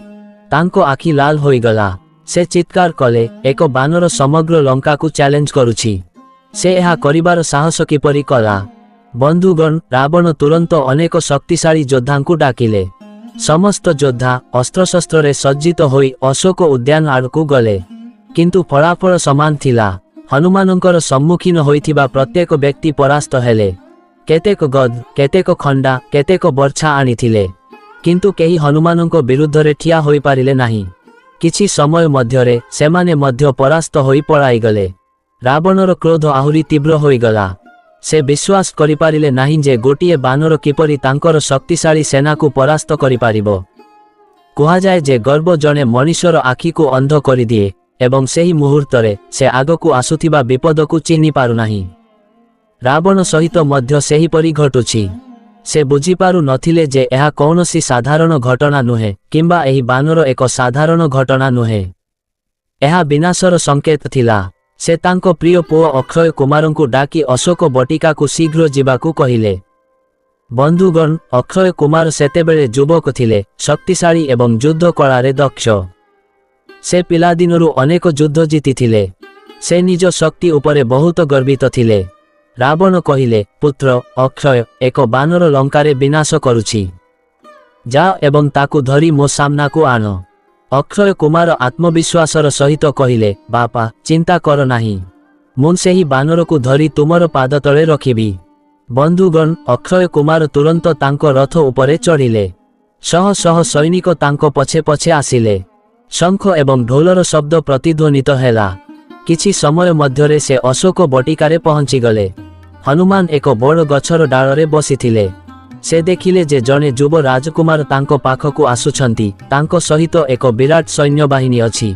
ତାଙ୍କ ଆଖି ଲାଲ ହୋଇଗଲା। ସେ ଚିତ୍କାର କଲେ, ଏକ ବାନର ସମଗ୍ର ଲଙ୍କାକୁ ଚ୍ୟାଲେଞ୍ଜ କରୁଛି। ସେ ଏହା କରିବାର ସାହସ କିପରି କଲା? ବନ୍ଧୁଗଣ, ରାବଣ ତୁରନ୍ତ ଅନେକ ଶକ୍ତିଶାଳୀ ଯୋଦ୍ଧାଙ୍କୁ ଡାକିଲେ। ସମସ୍ତ ଯୋଦ୍ଧା ଅସ୍ତ୍ରଶସ୍ତ୍ରରେ ସଜ୍ଜିତ ହୋଇ ଅଶୋକ ଉଦ୍ୟାନ ଆଡ଼କୁ ଗଲେ। କିନ୍ତୁ ଫଳାଫଳ ସମାନ ଥିଲା। ହନୁମାନଙ୍କର ସମ୍ମୁଖୀନ ହୋଇଥିବା ପ୍ରତ୍ୟେକ ବ୍ୟକ୍ତି ପରାସ୍ତ ହେଲେ। କେତେକ ଗଦ, କେତେକ ଖଣ୍ଡା, କେତେକ ବର୍ଚ୍ଛା ଆଣିଥିଲେ, କିନ୍ତୁ କେହି ହନୁମାନଙ୍କ ବିରୁଦ୍ଧରେ ଠିଆ ହୋଇପାରିଲେ ନାହିଁ। କିଛି ସମୟ ମଧ୍ୟରେ ସେମାନେ ମଧ୍ୟ ପରାସ୍ତ ହୋଇ ପଳାଇଗଲେ। ରାବଣର କ୍ରୋଧ ଆହୁରି ତୀବ୍ର ହୋଇଗଲା। ସେ ବିଶ୍ୱାସ କରିପାରିଲେ ନାହିଁ ଯେ ଗୋଟିଏ ବାନର କିପରି ତାଙ୍କର ଶକ୍ତିଶାଳୀ ସେନାକୁ ପରାସ୍ତ କରିପାରିବ। କୁହାଯାଏ ଯେ ଗର୍ବ ଜଣେ ମଣିଷର ଆଖିକୁ ଅନ୍ଧ କରିଦିଏ ଏବଂ ସେହି ମୁହୂର୍ତ୍ତରେ ସେ ଆଗକୁ ଆସୁଥିବା ବିପଦକୁ ଚିହ୍ନି ପାରୁନାହିଁ। ରାବଣ ସହିତ ମଧ୍ୟ ସେହିପରି ଘଟୁଛି। ସେ ବୁଝିପାରୁ ନଥିଲେ ଯେ ଏହା କୌଣସି ସାଧାରଣ ଘଟଣା ନୁହେଁ କିମ୍ବା ଏହି ବାନର ଏକ ସାଧାରଣ ଘଟଣା ନୁହେଁ। ଏହା ବିନାଶର ସଂକେତ ଥିଲା। ସେ ତାଙ୍କ ପ୍ରିୟ ପୁଅ ଅକ୍ଷୟ କୁମାରଙ୍କୁ ଡାକି ଅଶୋକ ବଟିକାକୁ ଶୀଘ୍ର ଯିବାକୁ କହିଲେ। ବନ୍ଧୁଗଣ, ଅକ୍ଷୟ କୁମାର ସେତେବେଳେ ଯୁବକ ଥିଲେ, ଶକ୍ତିଶାଳୀ ଏବଂ ଯୁଦ୍ଧ କଳାରେ ଦକ୍ଷ। ସେ ପିଲାଦିନରୁ ଅନେକ ଯୁଦ୍ଧ ଜିତିଥିଲେ। ସେ ନିଜ ଶକ୍ତି ଉପରେ ବହୁତ ଗର୍ବିତ ଥିଲେ। ରାବଣ କହିଲେ, ପୁତ୍ର ଅକ୍ଷୟ, ଏକ ବାନର ଲଙ୍କାରେ ବିନାଶ କରୁଛି। ଯାଅ ଏବଂ ତାକୁ ଧରି ମୋ ସାମ୍ନାକୁ ଆଣ। ଅକ୍ଷୟ କୁମାର ଆତ୍ମବିଶ୍ୱାସର ସହିତ କହିଲେ, ବାପା, ଚିନ୍ତା କର ନାହିଁ। ମୁଁ ସେହି ବାନରକୁ ଧରି ତୁମର ପାଦ ତଳେ ରଖିବି। ବନ୍ଧୁଗଣ, ଅକ୍ଷୟ କୁମାର ତୁରନ୍ତ ତାଙ୍କ ରଥ ଉପରେ ଚଢ଼ିଲେ। ଶହ ଶହ ସୈନିକ ତାଙ୍କ ପଛେ ପଛେ ଆସିଲେ। ଶଙ୍ଖ ଏବଂ ଢୋଲର ଶବ୍ଦ ପ୍ରତିଧ୍ୱନିତ ହେଲା। କିଛି ସମୟ ମଧ୍ୟରେ ସେ ଅଶୋକ ବଟିକାରେ ପହଞ୍ଚିଗଲେ। ହନୁମାନ ଏକ ବଡ଼ ଗଛର ଡାଳରେ ବସିଥିଲେ। ସେ ଦେଖିଲେ ଯେ ଜଣେ ଯୁବ ରାଜକୁମାର ତାଙ୍କ ପାଖକୁ ଆସୁଛନ୍ତି। ତାଙ୍କ ସହିତ ଏକ ବିରାଟ ସୈନ୍ୟବାହିନୀ ଅଛି।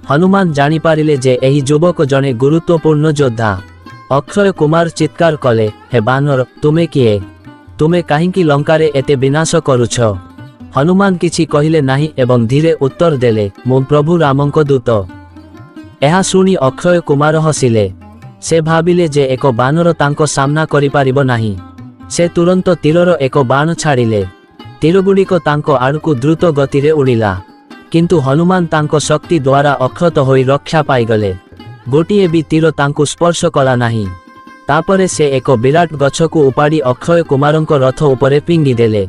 ହନୁମାନ ଜାଣିପାରିଲେ ଯେ ଏହି ଯୁବକ ଜଣେ ଗୁରୁତ୍ୱପୂର୍ଣ୍ଣ ଯୋଦ୍ଧା। ଅକ୍ଷୟ କୁମାର ଚିତ୍କାର କଲେ, ହେ ବାନର, ତୁମେ କିଏ? ତୁମେ କାହିଁକି ଲଙ୍କାରେ ଏତେ ବିନାଶ କରୁଛ? ହନୁମାନ କିଛି କହିଲେ ନାହିଁ ଏବଂ ଧୀରେ ଉତ୍ତର ଦେଲେ, ମୁଁ ପ୍ରଭୁ ରାମଙ୍କ ଦୂତ। ଏହା ଶୁଣି ଅକ୍ଷୟ କୁମାର ହସିଲେ। ସେ ଭାବିଲେ ଯେ ଏକ ବାନର ତାଙ୍କ ସାମ୍ନା କରିପାରିବ ନାହିଁ। ସେ ତୁରନ୍ତ ତୀରର ଏକ ବାଣ ଛାଡ଼ିଲେ। ତୀରଗୁଡ଼ିକ ତାଙ୍କ ଆଡ଼କୁ ଦ୍ରୁତ ଗତିରେ ଉଡ଼ିଲା, କିନ୍ତୁ ହନୁମାନ ତାଙ୍କ ଶକ୍ତି ଦ୍ୱାରା ଅକ୍ଷତ ହୋଇ ରକ୍ଷା ପାଇଗଲେ। ଗୋଟିଏ ବି ତୀର ତାଙ୍କୁ ସ୍ପର୍ଶ କଲା ନାହିଁ। ତାପରେ ସେ ଏକ ବିରାଟ ଗଛକୁ ଉପାଡ଼ି ଅକ୍ଷୟ କୁମାରଙ୍କ ରଥ ଉପରେ ଫିଙ୍ଗିଦେଲେ।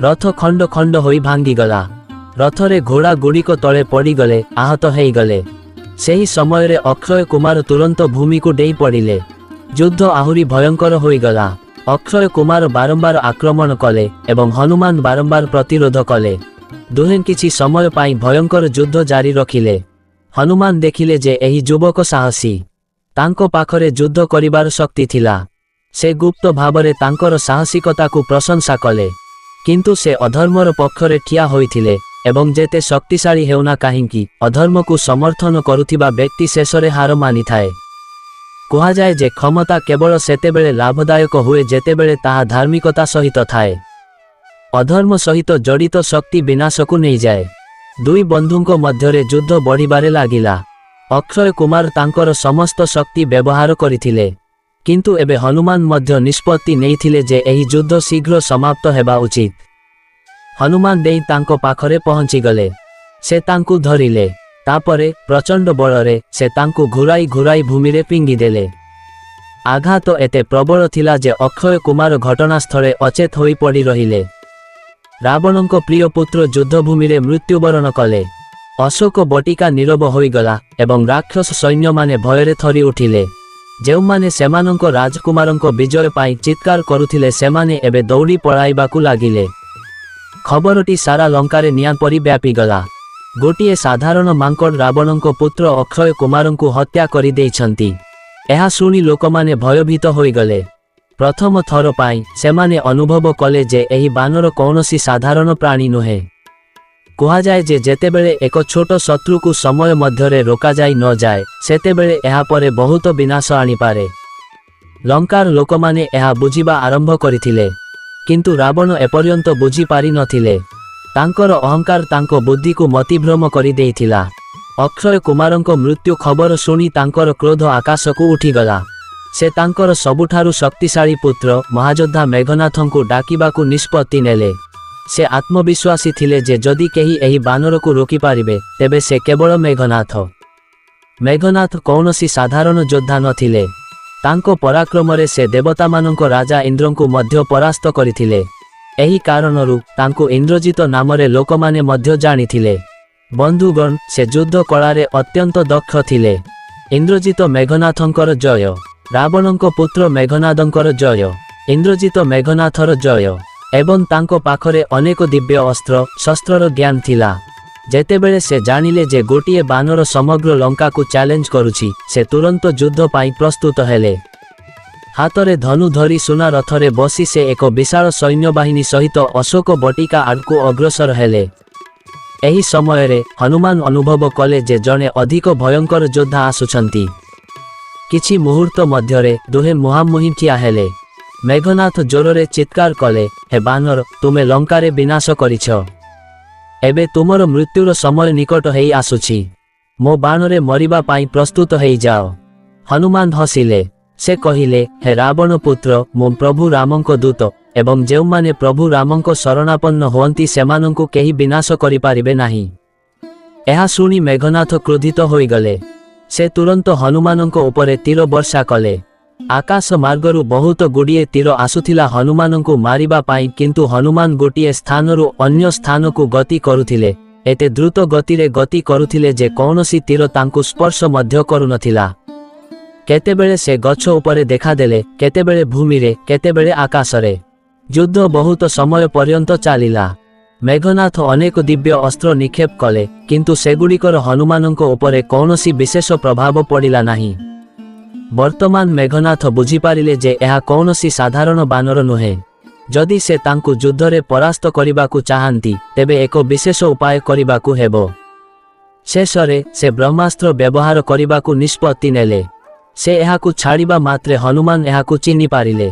ରଥ ଖଣ୍ଡ ଖଣ୍ଡ ହୋଇ ଭାଙ୍ଗିଗଲା। ରଥରେ ଘୋଡ଼ା ଗୁଡ଼ିକ ତଳେ ପଡ଼ିଗଲେ, ଆହତ ହୋଇଗଲେ। ସେହି ସମୟରେ ଅକ୍ଷୟ କୁମାର ତୁରନ୍ତ ଭୂମିକୁ ଡେଇଁ ପଡ଼ିଲେ। ଯୁଦ୍ଧ ଆହୁରି ଭୟଙ୍କର ହୋଇଗଲା। ଅକ୍ଷୟ କୁମାର ବାରମ୍ବାର ଆକ୍ରମଣ କଲେ ଏବଂ ହନୁମାନ ବାରମ୍ବାର ପ୍ରତିରୋଧ କଲେ। ଦୁହେଁ କିଛି ସମୟ ପାଇଁ ଭୟଙ୍କର ଯୁଦ୍ଧ ଜାରି ରଖିଲେ। ହନୁମାନ ଦେଖିଲେ ଯେ ଏହି ଯୁବକ ସାହସୀ। ତାଙ୍କ ପାଖରେ ଯୁଦ୍ଧ କରିବାର ଶକ୍ତି ଥିଲା। ସେ ଗୁପ୍ତ ଭାବରେ ତାଙ୍କର ସାହସିକତାକୁ ପ୍ରଶଂସା କଲେ। କିନ୍ତୁ ସେ ଅଧର୍ମର ପକ୍ଷରେ ଠିଆ ହୋଇଥିଲେ ଏବଂ ଯେତେ ଶକ୍ତିଶାଳୀ ହେଉନା କାହିଁକି, ଅଧର୍ମକୁ ସମର୍ଥନ କରୁଥିବା ବ୍ୟକ୍ତି ଶେଷରେ ହାର ମାନିଥାଏ। କୁହାଯାଏ ଯେ କ୍ଷମତା କେବଳ ସେତେବେଳେ ଲାଭଦାୟକ ହୁଏ ଯେତେବେଳେ ତାହା ଧାର୍ମିକତା ସହିତ ଥାଏ। ଅଧର୍ମ ସହିତ ଜଡ଼ିତ ଶକ୍ତି ବିନାଶକୁ ନେଇଯାଏ। ଦୁଇ ବନ୍ଧୁଙ୍କ ମଧ୍ୟରେ ଯୁଦ୍ଧ ବଢ଼ିବାରେ ଲାଗିଲା। ଅକ୍ଷୟ କୁମାର ତାଙ୍କର ସମସ୍ତ ଶକ୍ତି ବ୍ୟବହାର କରିଥିଲେ, କିନ୍ତୁ ଏବେ ହନୁମାନ ମଧ୍ୟ ନିଷ୍ପତ୍ତି ନେଇଥିଲେ ଯେ ଏହି ଯୁଦ୍ଧ ଶୀଘ୍ର ସମାପ୍ତ ହେବା ଉଚିତ। ହନୁମାନ ଡେଇଁ ତାଙ୍କ ପାଖରେ ପହଞ୍ଚିଗଲେ। ସେ ତାଙ୍କୁ ଧରିଲେ। ତାପରେ ପ୍ରଚଣ୍ଡ ବଳରେ ସେ ତାଙ୍କୁ ଘୁରାଇ ଘୁରାଇ ଭୂମିରେ ଫିଙ୍ଗିଦେଲେ। ଆଘାତ ଏତେ ପ୍ରବଳ ଥିଲା ଯେ ଅକ୍ଷୟ କୁମାର ଘଟଣାସ୍ଥଳେ ଅଚେତ ହୋଇ ପଡ଼ି ରହିଲେ। ରାବଣଙ୍କ ପ୍ରିୟ ପୁତ୍ର ଯୁଦ୍ଧଭୂମିରେ ମୃତ୍ୟୁବରଣ କଲେ। ଅଶୋକ ବଟିକା ନୀରବ ହୋଇଗଲା ଏବଂ ରାକ୍ଷସ ସୈନ୍ୟମାନେ ଭୟରେ ଥରି ଉଠିଲେ। ଯେଉଁମାନେ ସେମାନଙ୍କ ରାଜକୁମାରଙ୍କ ବିଜୟ ପାଇଁ ଚିତ୍କାର କରୁଥିଲେ ସେମାନେ ଏବେ ଦୌଡ଼ି ପଳାଇବାକୁ ଲାଗିଲେ। ଖବରଟି ସାରା ଲଙ୍କାରେ ନିଆଁ ପରି ବ୍ୟାପିଗଲା। ଗୋଟିଏ ସାଧାରଣ ମାଙ୍କଡ଼ ରାବଣଙ୍କ ପୁତ୍ର ଅକ୍ଷୟ କୁମାରଙ୍କୁ ହତ୍ୟା କରିଦେଇଛନ୍ତି। ଏହା ଶୁଣି ଲୋକମାନେ ଭୟଭୀତ ହୋଇଗଲେ। ପ୍ରଥମ ଥର ପାଇଁ ସେମାନେ ଅନୁଭବ କଲେ ଯେ ଏହି ବାନର କୌଣସି ସାଧାରଣ ପ୍ରାଣୀ ନୁହେଁ। କୁହାଯାଏ ଯେ ଯେତେବେଳେ ଏକ ଛୋଟ ଶତ୍ରୁକୁ ସମୟ ମଧ୍ୟରେ ରୋକାଯାଇ ନଯାଏ ସେତେବେଳେ ଏହାପରେ ବହୁତ ବିନାଶ ଆଣିପାରେ। ଲଙ୍କାର ଲୋକମାନେ ଏହା ବୁଝିବା ଆରମ୍ଭ କରିଥିଲେ, କିନ୍ତୁ ରାବଣ ଏପର୍ଯ୍ୟନ୍ତ ବୁଝିପାରିନଥିଲେ। ତାଙ୍କର ଅହଙ୍କାର ତାଙ୍କ ବୁଦ୍ଧିକୁ ମତିଭ୍ରମ କରିଦେଇଥିଲା। ଅକ୍ଷୟ କୁମାରଙ୍କ ମୃତ୍ୟୁ ଖବର ଶୁଣି ତାଙ୍କର କ୍ରୋଧ ଆକାଶକୁ ଉଠିଗଲା। ସେ ତାଙ୍କର ସବୁଠାରୁ ଶକ୍ତିଶାଳୀ ପୁତ୍ର ମହାଯୋଦ୍ଧା ମେଘନାଥଙ୍କୁ ଡାକିବାକୁ ନିଷ୍ପତ୍ତି ନେଲେ। ସେ ଆତ୍ମବିଶ୍ୱାସୀ ଥିଲେ ଯେ ଯଦି କେହି ଏହି ବାନରକୁ ରୋକିପାରିବେ ତେବେ ସେ କେବଳ ମେଘନାଥ। ମେଘନାଥ କୌଣସି ସାଧାରଣ ଯୋଦ୍ଧା ନଥିଲେ। ତାଙ୍କ ପରାକ୍ରମରେ ସେ ଦେବତାମାନଙ୍କ ରାଜା ଇନ୍ଦ୍ରଙ୍କୁ ମଧ୍ୟ ପରାସ୍ତ କରିଥିଲେ। ଏହି କାରଣରୁ ତାଙ୍କୁ ଇନ୍ଦ୍ରଜିତ ନାମରେ ଲୋକମାନେ ମଧ୍ୟ ଜାଣିଥିଲେ। ବନ୍ଧୁଗଣ, ସେ ଯୁଦ୍ଧ କଳାରେ ଅତ୍ୟନ୍ତ ଦକ୍ଷ ଥିଲେ। ଇନ୍ଦ୍ରଜିତ ମେଘନାଥଙ୍କର ଜୟ। ରାବଣଙ୍କ ପୁତ୍ର ମେଘନାଦଙ୍କର ଜୟ। ଇନ୍ଦ୍ରଜିତ ମେଘନାଥର ଜୟ। ଏବଂ ତାଙ୍କ ପାଖରେ ଅନେକ ଦିବ୍ୟ ଅସ୍ତ୍ର ଶସ୍ତ୍ରର ଜ୍ଞାନ ଥିଲା। ଯେତେବେଳେ ସେ ଜାଣିଲେ ଯେ ଗୋଟିଏ ବାନର ସମଗ୍ର ଲଙ୍କାକୁ ଚ୍ୟାଲେଞ୍ଜ କରୁଛି ସେ ତୁରନ୍ତ ଯୁଦ୍ଧ ପାଇଁ ପ୍ରସ୍ତୁତ ହେଲେ। ହାତରେ ଧନୁ ଧରି ସୁନା ରଥରେ ବସି ସେ ଏକ ବିଶାଳ ସୈନ୍ୟବାହିନୀ ସହିତ ଅଶୋକ ବଟିକା ଆଡ଼କୁ ଅଗ୍ରସର ହେଲେ। ଏହି ସମୟରେ ହନୁମାନ ଅନୁଭବ କଲେ ଯେ ଜଣେ ଅଧିକ ଭୟଙ୍କର ଯୋଦ୍ଧା ଆସୁଛନ୍ତି। କିଛି ମୁହୂର୍ତ୍ତ ମଧ୍ୟରେ ଦୁହେଁ ମୁହାଁମୁହିଁ ଠିଆ ହେଲେ। ମେଘନାଥ ଜୋରରେ ଚିତ୍କାର କଲେ, ହେ ବାନର, ତୁମେ ଲଙ୍କାରେ ବିନାଶ କରିଛ। ଏବେ ତୁମର ମୃତ୍ୟୁର ସମୟ ନିକଟ ହେଇ ଆସୁଛି। ମୋ ବାଣରେ ମରିବା ପାଇଁ ପ୍ରସ୍ତୁତ ହେଇଯାଅ। ହନୁମାନ ହସିଲେ। ସେ କହିଲେ, ହେ ରାବଣ ପୁତ୍ର, ମୁଁ ପ୍ରଭୁ ରାମଙ୍କ ଦୂତ ଏବଂ ଯେଉଁମାନେ ପ୍ରଭୁ ରାମଙ୍କ ଶରଣାପନ୍ନ ହୁଅନ୍ତି ସେମାନଙ୍କୁ କେହି ବିନାଶ କରିପାରିବେ ନାହିଁ। ଏହା ଶୁଣି ମେଘନାଥ କ୍ରୋଧିତ ହୋଇଗଲେ। ସେ ତୁରନ୍ତ ହନୁମାନଙ୍କ ଉପରେ ତୀର ବର୍ଷା କଲେ। ଆକାଶ ମାର୍ଗରୁ ବହୁତ ଗୁଡ଼ିଏ ତୀର ଆସୁଥିଲା ହନୁମାନଙ୍କୁ ମାରିବା ପାଇଁ, କିନ୍ତୁ ହନୁମାନ ଗୋଟିଏ ସ୍ଥାନରୁ ଅନ୍ୟ ସ୍ଥାନକୁ ଗତି କରୁଥିଲେ। ଏତେ ଦ୍ରୁତ ଗତିରେ ଗତି କରୁଥିଲେ ଯେ କୌଣସି ତୀର ତାଙ୍କୁ ସ୍ପର୍ଶ ମଧ୍ୟ କରୁନଥିଲା। କେତେବେଳେ ସେ ଗଛ ଉପରେ ଦେଖାଦେଲେ, କେତେବେଳେ ଭୂମିରେ, କେତେବେଳେ ଆକାଶରେ। ଯୁଦ୍ଧ ବହୁତ ସମୟ ପର୍ଯ୍ୟନ୍ତ ଚାଲିଲା। ମେଘନାଥ ଅନେକ ଦିବ୍ୟ ଅସ୍ତ୍ର ନିକ୍ଷେପ କଲେ, କିନ୍ତୁ ସେଗୁଡ଼ିକର ହନୁମାନଙ୍କ ଉପରେ କୌଣସି ବିଶେଷ ପ୍ରଭାବ ପଡ଼ିଲା ନାହିଁ। ବର୍ତ୍ତମାନ ମେଘନାଥ ବୁଝିପାରିଲେ ଯେ ଏହା କୌଣସି ସାଧାରଣ ବାନର ନୁହେଁ। ଯଦି ସେ ତାଙ୍କୁ ଯୁଦ୍ଧରେ ପରାସ୍ତ କରିବାକୁ ଚାହାନ୍ତି ତେବେ ଏକ ବିଶେଷ ଉପାୟ କରିବାକୁ ହେବ। ଶେଷରେ ସେ ବ୍ରହ୍ମାସ୍ତ୍ର ବ୍ୟବହାର କରିବାକୁ ନିଷ୍ପତ୍ତି ନେଲେ। ସେ ଏହାକୁ ଛାଡ଼ିବା ମାତ୍ରେ ହନୁମାନ ଏହାକୁ ଚିହ୍ନି ପାରିଲେ।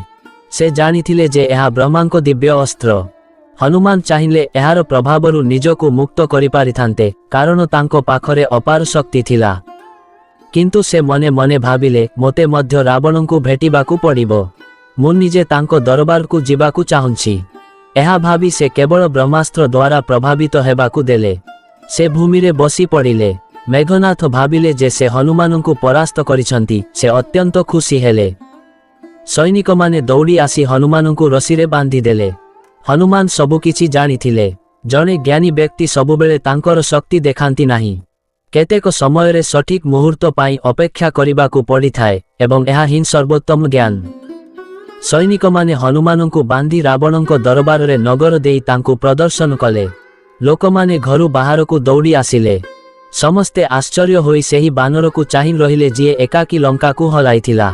ସେ ଜାଣିଥିଲେ ଯେ ଏହା ବ୍ରହ୍ମାଙ୍କ ଦିବ୍ୟ ଅସ୍ତ୍ର। ହନୁମାନ ଚାହିଁଲେ ଏହାର ପ୍ରଭାବରୁ ନିଜକୁ ମୁକ୍ତ କରିପାରିଥାନ୍ତେ, କାରଣ ତାଙ୍କ ପାଖରେ ଅପାର ଶକ୍ତି ଥିଲା। କିନ୍ତୁ ସେ ମନେ ମନେ ଭାବିଲେ, ମୋତେ ମଧ୍ୟ ରାବଣଙ୍କୁ ଭେଟିବାକୁ ପଡ଼ିବ। ମୁଁ ନିଜେ ତାଙ୍କ ଦରବାରକୁ ଯିବାକୁ ଚାହୁଁଛି। ଏହା ଭାବି ସେ କେବଳ ବ୍ରହ୍ମାସ୍ତ୍ର ଦ୍ୱାରା ପ୍ରଭାବିତ ହେବାକୁ ଦେଲେ। ସେ ଭୂମିରେ ବସି ପଡ଼ିଲେ। ମେଘନାଥ ଭାବିଲେ ଯେ ସେ ହନୁମାନଙ୍କୁ ପରାସ୍ତ କରିଛନ୍ତି। ସେ ଅତ୍ୟନ୍ତ ଖୁସି ହେଲେ। ସୈନିକମାନେ ଦୌଡ଼ି ଆସି ହନୁମାନଙ୍କୁ ରସିରେ ବାନ୍ଧିଦେଲେ। ହନୁମାନ ସବୁକିଛି ଜାଣିଥିଲେ। ଜଣେ ଜ୍ଞାନୀ ବ୍ୟକ୍ତି ସବୁବେଳେ ତାଙ୍କର ଶକ୍ତି ଦେଖାନ୍ତି ନାହିଁ। କେତେକ ସମୟରେ ସଠିକ୍ ମୁହୂର୍ତ୍ତ ପାଇଁ ଅପେକ୍ଷା କରିବାକୁ ପଡ଼ିଥାଏ ଏବଂ ଏହା ହିଁ ସର୍ବୋତ୍ତମ ଜ୍ଞାନ। ସୈନିକମାନେ ହନୁମାନଙ୍କୁ ବାନ୍ଧି ରାବଣଙ୍କ ଦରବାରରେ ନଗର ଦେଇ ତାଙ୍କୁ ପ୍ରଦର୍ଶନ କଲେ। ଲୋକମାନେ ଘରୁ ବାହାରକୁ ଦୌଡ଼ି ଆସିଲେ। ସମସ୍ତେ ଆଶ୍ଚର୍ଯ୍ୟ ହୋଇ ସେହି ବାନରକୁ ଚାହିଁ ରହିଲେ ଯିଏ ଏକାକୀ ଲଙ୍କାକୁ ହଲାଇଥିଲା।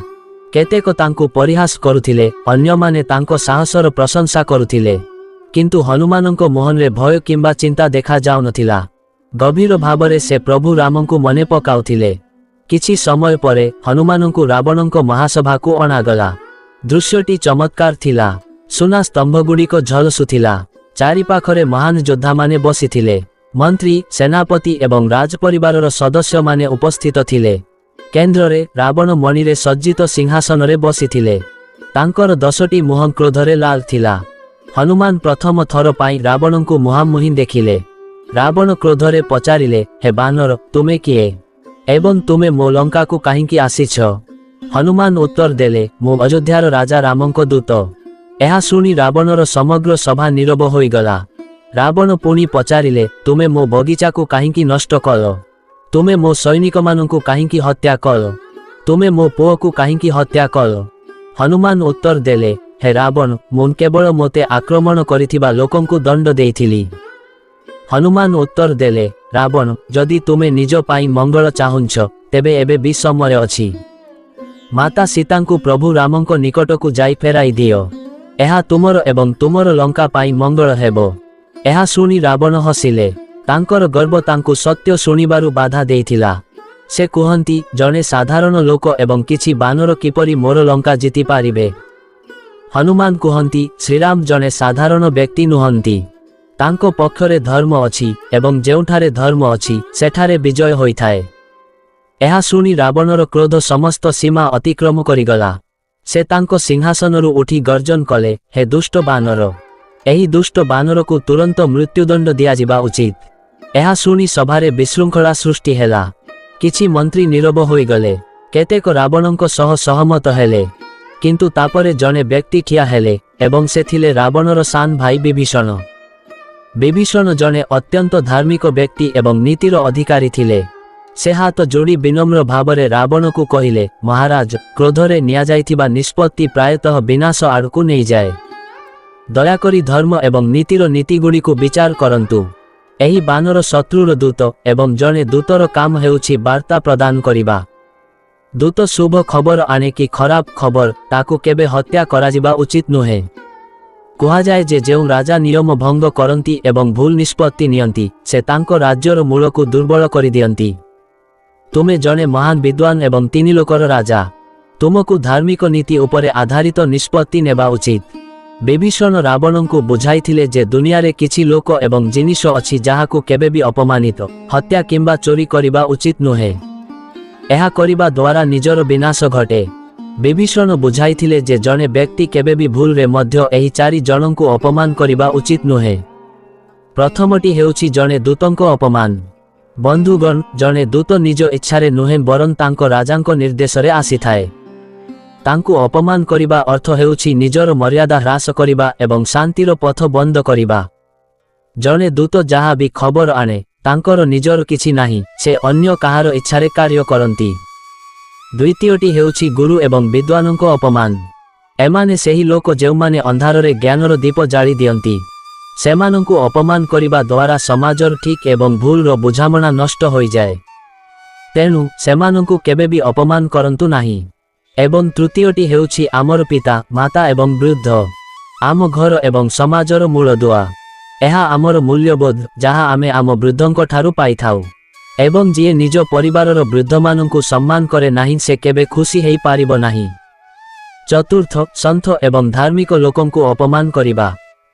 କେତେକ ତାଙ୍କୁ ପରିହାସ କରୁଥିଲେ, ଅନ୍ୟମାନେ ତାଙ୍କ ସାହସର ପ୍ରଶଂସା କରୁଥିଲେ। କିନ୍ତୁ ହନୁମାନଙ୍କ ମୁହଁରେ ଭୟ କିମ୍ବା ଚିନ୍ତା ଦେଖାଯାଉନଥିଲା। ଗଭୀର ଭାବରେ ସେ ପ୍ରଭୁ ରାମଙ୍କୁ ମନେ ପକାଉଥିଲେ। କିଛି ସମୟ ପରେ ହନୁମାନଙ୍କୁ ରାବଣଙ୍କ ମହାସଭାକୁ ଅଣାଗଲା। ଦୃଶ୍ୟଟି ଚମତ୍କାର ଥିଲା। ସୁନା ସ୍ତମ୍ଭଗୁଡ଼ିକ ଝଲସୁଥିଲା। ଚାରିପାଖରେ ମହାନ ଯୋଦ୍ଧାମାନେ ବସିଥିଲେ। ମନ୍ତ୍ରୀ, ସେନାପତି ଏବଂ ରାଜପରିବାରର ସଦସ୍ୟମାନେ ଉପସ୍ଥିତ ଥିଲେ। କେନ୍ଦ୍ରରେ ରାବଣ ମଣିରେ ସଜ୍ଜିତ ସିଂହାସନରେ ବସିଥିଲେ। ତାଙ୍କର 10ଟି ମୁହଁ କ୍ରୋଧରେ ଲାଲ ଥିଲା। ହନୁମାନ ପ୍ରଥମ ଥର ପାଇଁ ରାବଣଙ୍କୁ ମୁହାଁମୁହିଁ ଦେଖିଲେ। ରାବଣ କ୍ରୋଧରେ ପଚାରିଲେ, ହେ ବାନର, ତୁମେ କିଏ ଏବଂ ତୁମେ ମୋ ଲଙ୍କାକୁ କାହିଁକି ଆସିଛ? ହନୁମାନ ଉତ୍ତର ଦେଲେ, ମୁଁ ଅଯୋଧ୍ୟାର ରାଜା ରାମଙ୍କ ଦୂତ। ଏହା ଶୁଣି ରାବଣର ସମଗ୍ର ସଭା ନୀରବ ହୋଇଗଲା। ରାବଣ ପୁଣି ପଚାରିଲେ, ତୁମେ ମୋ ବଗିଚାକୁ କାହିଁକି ନଷ୍ଟ କଲ? ତୁମେ ମୋ ସୈନିକମାନଙ୍କୁ କାହିଁକି ହତ୍ୟା କଲ? ତୁମେ ମୋ ପୁଅକୁ କାହିଁକି ହତ୍ୟା କଲ? ହନୁମାନ ଉତ୍ତର ଦେଲେ, ହେ ରାବଣ, ମୁଁ କେବଳ ମୋତେ ଆକ୍ରମଣ କରିଥିବା ଲୋକଙ୍କୁ ଦଣ୍ଡ ଦେଇଥିଲି। ହନୁମାନ ଉତ୍ତର ଦେଲେ, ରାବଣ, ଯଦି ତୁମେ ନିଜ ପାଇଁ ମଙ୍ଗଳ ଚାହୁଁଛ, ତେବେ ଏବେ ବି ସମୟ ଅଛି। ମାତା ସୀତାଙ୍କୁ ପ୍ରଭୁ ରାମଙ୍କ ନିକଟକୁ ଯାଇ ଫେରାଇ ଦିଅ। ଏହା ତୁମର ଏବଂ ତୁମର ଲଙ୍କା ପାଇଁ ମଙ୍ଗଳ ହେବ। ଏହା ଶୁଣି ରାବଣ ହସିଲେ। ତାଙ୍କର ଗର୍ବ ତାଙ୍କୁ ସତ୍ୟ ଶୁଣିବାରୁ ବାଧା ଦେଇଥିଲା। ସେ କୁହନ୍ତି, ଜଣେ ସାଧାରଣ ଲୋକ ଏବଂ କିଛି ବାନର କିପରି ମୋର ଲଙ୍କା ଜିତିପାରିବେ? ହନୁମାନ କୁହନ୍ତି, ଶ୍ରୀରାମ ଜଣେ ସାଧାରଣ ବ୍ୟକ୍ତି ନୁହନ୍ତି। ତାଙ୍କ ପକ୍ଷରେ ଧର୍ମ ଅଛି ଏବଂ ଯେଉଁଠାରେ ଧର୍ମ ଅଛି ସେଠାରେ ବିଜୟ ହୋଇଥାଏ। ଏହା ଶୁଣି ରାବଣର କ୍ରୋଧ ସମସ୍ତ ସୀମା ଅତିକ୍ରମ କରିଗଲା। ସେ ତାଙ୍କ ସିଂହାସନରୁ ଉଠି ଗର୍ଜନ କଲେ, ହେ ଦୁଷ୍ଟ ବାନର, ଏହି ଦୁଷ୍ଟ ବାନରକୁ ତୁରନ୍ତ ମୃତ୍ୟୁଦଣ୍ଡ ଦିଆଯିବା ଉଚିତ। ଏହା ଶୁଣି ସଭାରେ ବିଶୃଙ୍ଖଳା ସୃଷ୍ଟି ହେଲା। କିଛି ମନ୍ତ୍ରୀ ନୀରବ ହୋଇଗଲେ। କେତେକ ରାବଣଙ୍କ ସହ ସହମତ ହେଲେ। କିନ୍ତୁ ତାପରେ ଜଣେ ବ୍ୟକ୍ତି ଠିଆ ହେଲେ ଏବଂ ସେ ଥିଲେ ରାବଣର ସାନ ଭାଇ ବିଭୀଷଣ। ବିଭୀଷଣ ଜଣେ ଅତ୍ୟନ୍ତ ଧାର୍ମିକ ବ୍ୟକ୍ତି ଏବଂ ନୀତିର ଅଧିକାରୀ ଥିଲେ। ସେ ହାତ ଯୋଡ଼ି ବିନମ୍ର ଭାବରେ ରାବଣକୁ କହିଲେ, ମହାରାଜ, କ୍ରୋଧରେ ନିଆଯାଇଥିବା ନିଷ୍ପତ୍ତି ପ୍ରାୟତଃ ବିନାଶ ଆଡ଼କୁ ନେଇଯାଏ। ଦୟାକରି ଧର୍ମ ଏବଂ ନୀତିର ନୀତିଗୁଡ଼ିକୁ ବିଚାର କରନ୍ତୁ। ଏହି ବାନର ଶତ୍ରୁର ଦୂତ ଏବଂ ଜଣେ ଦୂତର କାମ ହେଉଛି ବାର୍ତ୍ତା ପ୍ରଦାନ କରିବା। ଦୂତ ଶୁଭ ଖବର ଆଣେ କି ଖରାପ ଖବର, ତାକୁ କେବେ ହତ୍ୟା କରାଯିବା ଉଚିତ ନୁହେଁ। କୁହାଯାଏ ଯେ ଯେଉଁ ରାଜା ନିୟମ ଭଙ୍ଗ କରନ୍ତି ଏବଂ ଭୁଲ ନିଷ୍ପତ୍ତି ନିଅନ୍ତି, ସେ ତାଙ୍କ ରାଜ୍ୟର ମୂଳକୁ ଦୁର୍ବଳ କରିଦିଅନ୍ତି। ତୁମେ ଜଣେ ମହାନ ବିଦ୍ୱାନ ଏବଂ 3 ଲୋକର ରାଜା। ତୁମକୁ ଧାର୍ମିକ ନୀତି ଉପରେ ଆଧାରିତ ନିଷ୍ପତ୍ତି ନେବା ଉଚିତ। ବିଭୀଷଣ ରାବଣଙ୍କୁ ବୁଝାଇଥିଲେ ଯେ ଦୁନିଆରେ କିଛି ଲୋକ ଏବଂ ଜିନିଷ ଅଛି ଯାହାକୁ କେବେ ବି ଅପମାନିତ, ହତ୍ୟା କିମ୍ବା ଚୋରି କରିବା ଉଚିତ ନୁହେଁ। ଏହା କରିବା ଦ୍ୱାରା ନିଜର ବିନାଶ ଘଟେ। ବିଭୀଷଣ ବୁଝାଇଥିଲେ ଯେ ଜଣେ ବ୍ୟକ୍ତି କେବେ ବି ଭୁଲରେ ମଧ୍ୟ ଏହି 4 ଜଣଙ୍କୁ ଅପମାନ କରିବା ଉଚିତ ନୁହେଁ। ପ୍ରଥମଟି ହେଉଛି ଜଣେ ଦୂତଙ୍କ ଅପମାନ। ବନ୍ଧୁଗଣ, ଜଣେ ଦୂତ ନିଜ ଇଚ୍ଛାରେ ନୁହେଁ ବରଂ ତାଙ୍କ ରାଜାଙ୍କ ନିର୍ଦ୍ଦେଶରେ ଆସିଥାଏ। ତାଙ୍କୁ ଅପମାନ କରିବା ଅର୍ଥ ହେଉଛି ନିଜର ମର୍ଯ୍ୟାଦା ହ୍ରାସ କରିବା ଏବଂ ଶାନ୍ତିର ପଥ ବନ୍ଦ କରିବା। ଜଣେ ଦୂତ ଯାହା ବି ଖବର ଆଣେ, ତାଙ୍କର ନିଜର କିଛି ନାହିଁ, ସେ ଅନ୍ୟ କାହାର ଇଚ୍ଛାରେ କାର୍ଯ୍ୟ କରନ୍ତି। ଦ୍ୱିତୀୟଟି ହେଉଛି ଗୁରୁ ଏବଂ ବିଦ୍ୱାନଙ୍କ ଅପମାନ। ଏମାନେ ସେହି ଲୋକ ଯେଉଁମାନେ ଅନ୍ଧାରରେ ଜ୍ଞାନର ଦୀପ ଜାଳି ଦିଅନ୍ତି। ସେମାନଙ୍କୁ ଅପମାନ କରିବା ଦ୍ୱାରା ସମାଜର ଠିକ୍ ଏବଂ ଭୁଲର ବୁଝାମଣା ନଷ୍ଟ ହୋଇଯାଏ। ତେଣୁ ସେମାନଙ୍କୁ କେବେ ବି ଅପମାନ କରନ୍ତୁ ନାହିଁ। ଏବଂ ତୃତୀୟଟି ହେଉଛି ଆମର ପିତା, ମାତା ଏବଂ ବୃଦ୍ଧ, ଆମ ଘର ଏବଂ ସମାଜର ମୂଳଦୁଆ। ଏହା ଆମର ମୂଲ୍ୟବୋଧ ଯାହା ଆମେ ଆମ ବୃଦ୍ଧଙ୍କ ଠାରୁ ପାଇଥାଉ। ଏବଂ ଯିଏ ନିଜ ପରିବାରର ବୃଦ୍ଧମାନଙ୍କୁ ସମ୍ମାନ କରେ ନାହିଁ ସେ କେବେ ଖୁସି ହୋଇପାରିବ ନାହିଁ। ଚତୁର୍ଥ, ସନ୍ଥ ଏବଂ ଧାର୍ମିକ ଲୋକଙ୍କୁ ଅପମାନ କରିବା।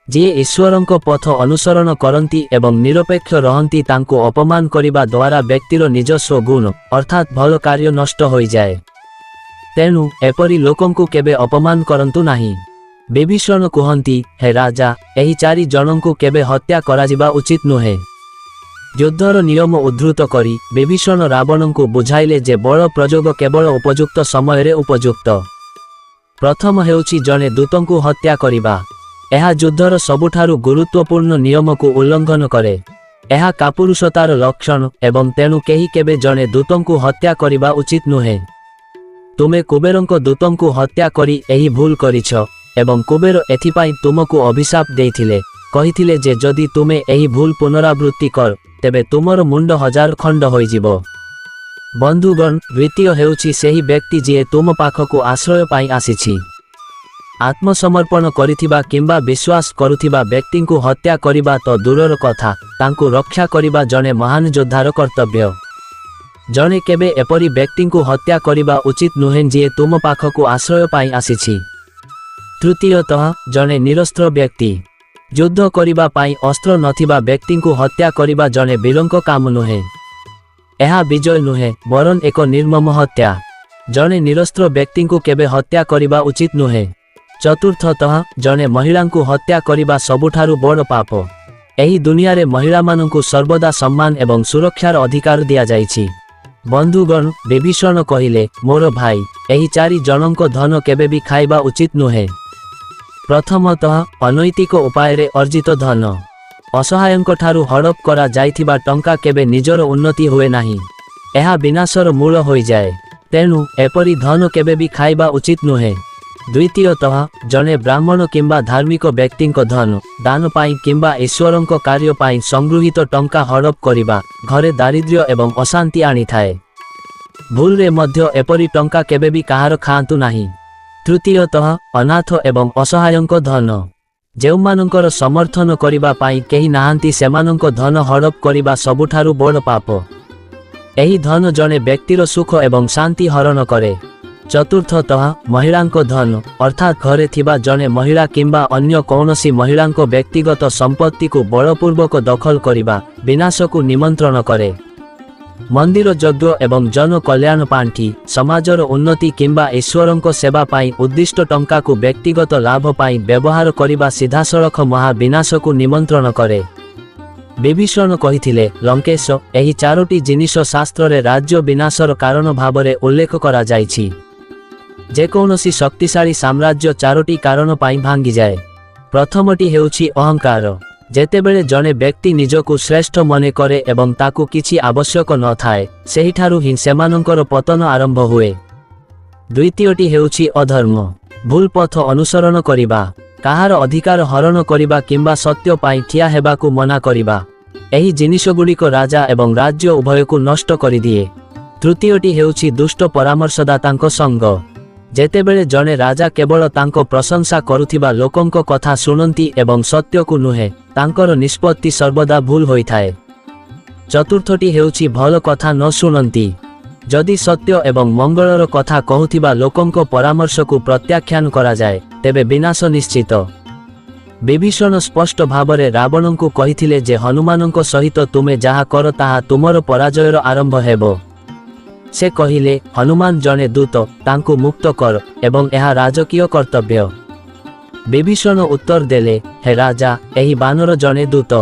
ଯିଏ ଈଶ୍ୱରଙ୍କ ପଥ ଅନୁସରଣ କରନ୍ତି ଏବଂ ନିରପେକ୍ଷ ରହନ୍ତି ତାଙ୍କୁ ଅପମାନ କରିବା ଦ୍ୱାରା ବ୍ୟକ୍ତିର ନିଜସ୍ୱ ଗୁଣ ଅର୍ଥାତ୍ ଭଲ କାର୍ଯ୍ୟ ନଷ୍ଟ ହୋଇଯାଏ। ତେଣୁ ଏପରି ଲୋକଙ୍କୁ କେବେ ଅପମାନ କରନ୍ତୁ ନାହିଁ। ବିଭୀଷଣ କୁହନ୍ତି, ହେ ରାଜା, ଏହି 4 ଜଣଙ୍କୁ କେବେ ହତ୍ୟା କରାଯିବା ଉଚିତ ନୁହେଁ। ଯୁଦ୍ଧର ନିୟମ ଉଦ୍ଧୃତ କରି ବିଭୀଷଣ ରାବଣଙ୍କୁ ବୁଝାଇଲେ ଯେ ବଳ ପ୍ରଯୋଗ କେବଳ ଉପଯୁକ୍ତ ସମୟରେ ଉପଯୁକ୍ତ। ପ୍ରଥମ ହେଉଛି ଜଣେ ଦୂତଙ୍କୁ ହତ୍ୟା କରିବା। ଏହା ଯୁଦ୍ଧର ସବୁଠାରୁ ଗୁରୁତ୍ୱପୂର୍ଣ୍ଣ ନିୟମକୁ ଉଲ୍ଲଂଘନ କରେ। ଏହା କାପୁରୁଷତାର ଲକ୍ଷଣ ଏବଂ ତେଣୁ କେହି କେବେ ଜଣେ ଦୂତଙ୍କୁ ହତ୍ୟା କରିବା ଉଚିତ ନୁହେଁ। ତୁମେ କୁବେରଙ୍କ ଦୂତଙ୍କୁ ହତ୍ୟା କରି ଏହି ଭୁଲ କରିଛ ଏବଂ କୁବେର ଏଥିପାଇଁ ତୁମକୁ ଅଭିଶାପ ଦେଇଥିଲେ। କହିଥିଲେ ଯେ ଯଦି ତୁମେ ଏହି ଭୁଲ ପୁନରାବୃତ୍ତି କର ତେବେ ତୁମର ମୁଣ୍ଡ 1000 ଖଣ୍ଡ ହୋଇଯିବ। ବନ୍ଧୁଗଣ, ଦ୍ୱିତୀୟ ହେଉଛି ସେହି ବ୍ୟକ୍ତି ଯିଏ ତୁମ ପାଖକୁ ଆଶ୍ରୟ ପାଇଁ ଆସିଛି। ଆତ୍ମସମର୍ପଣ କରିଥିବା କିମ୍ବା ବିଶ୍ୱାସ କରୁଥିବା ବ୍ୟକ୍ତିଙ୍କୁ ହତ୍ୟା କରିବା ତ ଦୂରର କଥା, ତାଙ୍କୁ ରକ୍ଷା କରିବା ଜଣେ ମହାନ ଯୋଦ୍ଧାର କର୍ତ୍ତବ୍ୟ। ଜଣେ କେବେ ଏପରି ବ୍ୟକ୍ତିଙ୍କୁ ହତ୍ୟା କରିବା ଉଚିତ ନୁହେଁ ଯିଏ ତୁମ ପାଖକୁ ଆଶ୍ରୟ ପାଇଁ ଆସିଛି। ତୃତୀୟତଃ, ଜଣେ ନିରସ୍ତ୍ର ବ୍ୟକ୍ତି। ଯୁଦ୍ଧ କରିବା ପାଇଁ ଅସ୍ତ୍ର ନଥିବା ବ୍ୟକ୍ତିଙ୍କୁ ହତ୍ୟା କରିବା ଜଣେ ବୀରଙ୍କ କାମ ନୁହେଁ। ଏହା ବିଜୟ ନୁହେଁ ବରଂ ଏକ ନିର୍ମମ ହତ୍ୟା। ଜଣେ ନିରସ୍ତ୍ର ବ୍ୟକ୍ତିଙ୍କୁ କେବେ ହତ୍ୟା କରିବା ଉଚିତ ନୁହେଁ। ଚତୁର୍ଥତଃ, ଜଣେ ମହିଳାଙ୍କୁ ହତ୍ୟା କରିବା ସବୁଠାରୁ ବଡ଼ ପାପ। ଏହି ଦୁନିଆରେ ମହିଳାମାନଙ୍କୁ ସର୍ବଦା ସମ୍ମାନ ଏବଂ ସୁରକ୍ଷାର ଅଧିକାର ଦିଆଯାଇଛି। ବନ୍ଧୁଗଣ, ବିଭୀଷଣ କହିଲେ, ମୋର ଭାଇ, ଏହି 4 ଜଣଙ୍କ ଧନ କେବେ ବି ଖାଇବା ଉଚିତ ନୁହେଁ। ପ୍ରଥମତଃ, ଅନୈତିକ ଉପାୟରେ ଅର୍ଜିତ ଧନ। ଅସହାୟଙ୍କଠାରୁ ହଡପ କରାଯାଇଥିବା ଟଙ୍କା କେବେ ନିଜର ଉନ୍ନତି ହୁଏ ନାହିଁ। ଏହା ବିନାଶର ମୂଳ ହୋଇଯାଏ। ତେଣୁ ଏପରି ଧନ କେବେ ବି ଖାଇବା ଉଚିତ ନୁହେଁ। ଦ୍ୱିତୀୟତଃ, ଜଣେ ବ୍ରାହ୍ମଣ କିମ୍ବା ଧାର୍ମିକ ବ୍ୟକ୍ତିଙ୍କ ଧନ, ଦାନ ପାଇଁ କିମ୍ବା ଈଶ୍ୱରଙ୍କ କାର୍ଯ୍ୟ ପାଇଁ ସଂଗୃହୀତ ଟଙ୍କା ହଡପ କରିବା ଘରେ ଦାରିଦ୍ର୍ୟ ଏବଂ ଅଶାନ୍ତି ଆଣିଥାଏ। ଭୁଲରେ ମଧ୍ୟ ଏପରି ଟଙ୍କା କେବେ ବି କାହାର ଖାଆନ୍ତୁ ନାହିଁ। ତୃତୀୟତଃ, ଅନାଥ ଏବଂ ଅସହାୟଙ୍କ ଧନ। ଯେଉଁମାନଙ୍କର ସମର୍ଥନ କରିବା ପାଇଁ କେହି ନାହାନ୍ତି ସେମାନଙ୍କ ଧନ ହଡପ କରିବା ସବୁଠାରୁ ବଡ଼ ପାପ। ଏହି ଧନ ଜଣେ ବ୍ୟକ୍ତିର ସୁଖ ଏବଂ ଶାନ୍ତି ହରଣ କରେ। ଚତୁର୍ଥତଃ, ମହିଳାଙ୍କ ଧନ, ଅର୍ଥାତ୍ ଘରେ ଥିବା ଜଣେ ମହିଳା କିମ୍ବା ଅନ୍ୟ କୌଣସି ମହିଳାଙ୍କ ବ୍ୟକ୍ତିଗତ ସମ୍ପତ୍ତିକୁ ବଳପୂର୍ବକ ଦଖଲ କରିବା ବିନାଶକୁ ନିମନ୍ତ୍ରଣ କରେ। ମନ୍ଦିର ଯଜ୍ଞ ଏବଂ ଜନ କଲ୍ୟାଣ ପାଣ୍ଠି, ସମାଜର ଉନ୍ନତି କିମ୍ବା ଈଶ୍ୱରଙ୍କ ସେବା ପାଇଁ ଉଦ୍ଦିଷ୍ଟ ଟଙ୍କାକୁ ବ୍ୟକ୍ତିଗତ ଲାଭ ପାଇଁ ବ୍ୟବହାର କରିବା ସିଧାସଳଖ ମହା ବିନାଶକୁ ନିମନ୍ତ୍ରଣ କରେ। ବିଭୀଷଣ କହିଥିଲେ, ଲଙ୍କେଶ, ଏହି 4ଟି ଜିନିଷ ଶାସ୍ତ୍ରରେ ରାଜ୍ୟ ବିନାଶର କାରଣ ଭାବରେ ଉଲ୍ଲେଖ କରାଯାଇଛି। ଯେକୌଣସି ଶକ୍ତିଶାଳୀ ସାମ୍ରାଜ୍ୟ 4ଟି କାରଣ ପାଇଁ ଭାଙ୍ଗିଯାଏ। ପ୍ରଥମଟି ହେଉଛି ଅହଙ୍କାର। ଯେତେବେଳେ ଜଣେ ବ୍ୟକ୍ତି ନିଜକୁ ଶ୍ରେଷ୍ଠ ମନେ କରେ ଏବଂ ତାକୁ କିଛି ଆବଶ୍ୟକ ନଥାଏ, ସେହିଠାରୁ ହିଁ ସେମାନଙ୍କର ପତନ ଆରମ୍ଭ ହୁଏ। ଦ୍ୱିତୀୟଟି ହେଉଛି ଅଧର୍ମ। ଭୁଲ ପଥ ଅନୁସରଣ କରିବା, କାହାର ଅଧିକାର ହରଣ କରିବା କିମ୍ବା ସତ୍ୟ ପାଇଁ ଠିଆ ହେବାକୁ ମନା କରିବା। ଏହି ଜିନିଷଗୁଡ଼ିକ ରାଜା ଏବଂ ରାଜ୍ୟ ଉଭୟକୁ ନଷ୍ଟ କରିଦିଏ। ତୃତୀୟଟି ହେଉଛି ଦୁଷ୍ଟ ପରାମର୍ଶଦାତାଙ୍କ ସଙ୍ଗ। ଯେତେବେଳେ ଜଣେ ରାଜା କେବଳ ତାଙ୍କ ପ୍ରଶଂସା କରୁଥିବା ଲୋକଙ୍କ କଥା ଶୁଣନ୍ତି ଏବଂ ସତ୍ୟକୁ ନୁହେଁ, ତାଙ୍କର ନିଷ୍ପତ୍ତି ସର୍ବଦା ଭୁଲ ହୋଇଥାଏ। ଚତୁର୍ଥଟି ହେଉଛି ଭଲ କଥା ନ ଶୁଣନ୍ତି। ଯଦି ସତ୍ୟ ଏବଂ ମଙ୍ଗଳର କଥା କହୁଥିବା ଲୋକଙ୍କ ପରାମର୍ଶକୁ ପ୍ରତ୍ୟାଖ୍ୟାନ କରାଯାଏ, ତେବେ ବିନାଶ ନିଶ୍ଚିତ। ବିଭୀଷଣ ସ୍ପଷ୍ଟ ଭାବରେ ରାବଣଙ୍କୁ କହିଥିଲେ ଯେ ହନୁମାନଙ୍କ ସହିତ ତୁମେ ଯାହା କର ତାହା ତୁମର ପରାଜୟର ଆରମ୍ଭ ହେବ। ସେ କହିଲେ, ହନୁମାନ ଜଣେ ଦୂତ, ତାଙ୍କୁ ମୁକ୍ତ କର ଏବଂ ଏହା ରାଜକୀୟ କର୍ତ୍ତବ୍ୟ। ବିଭୀଷଣ ଉତ୍ତର ଦେଲେ, ହେ ରାଜା, ଏହି ବାନର ଜଣେ ଦୂତ।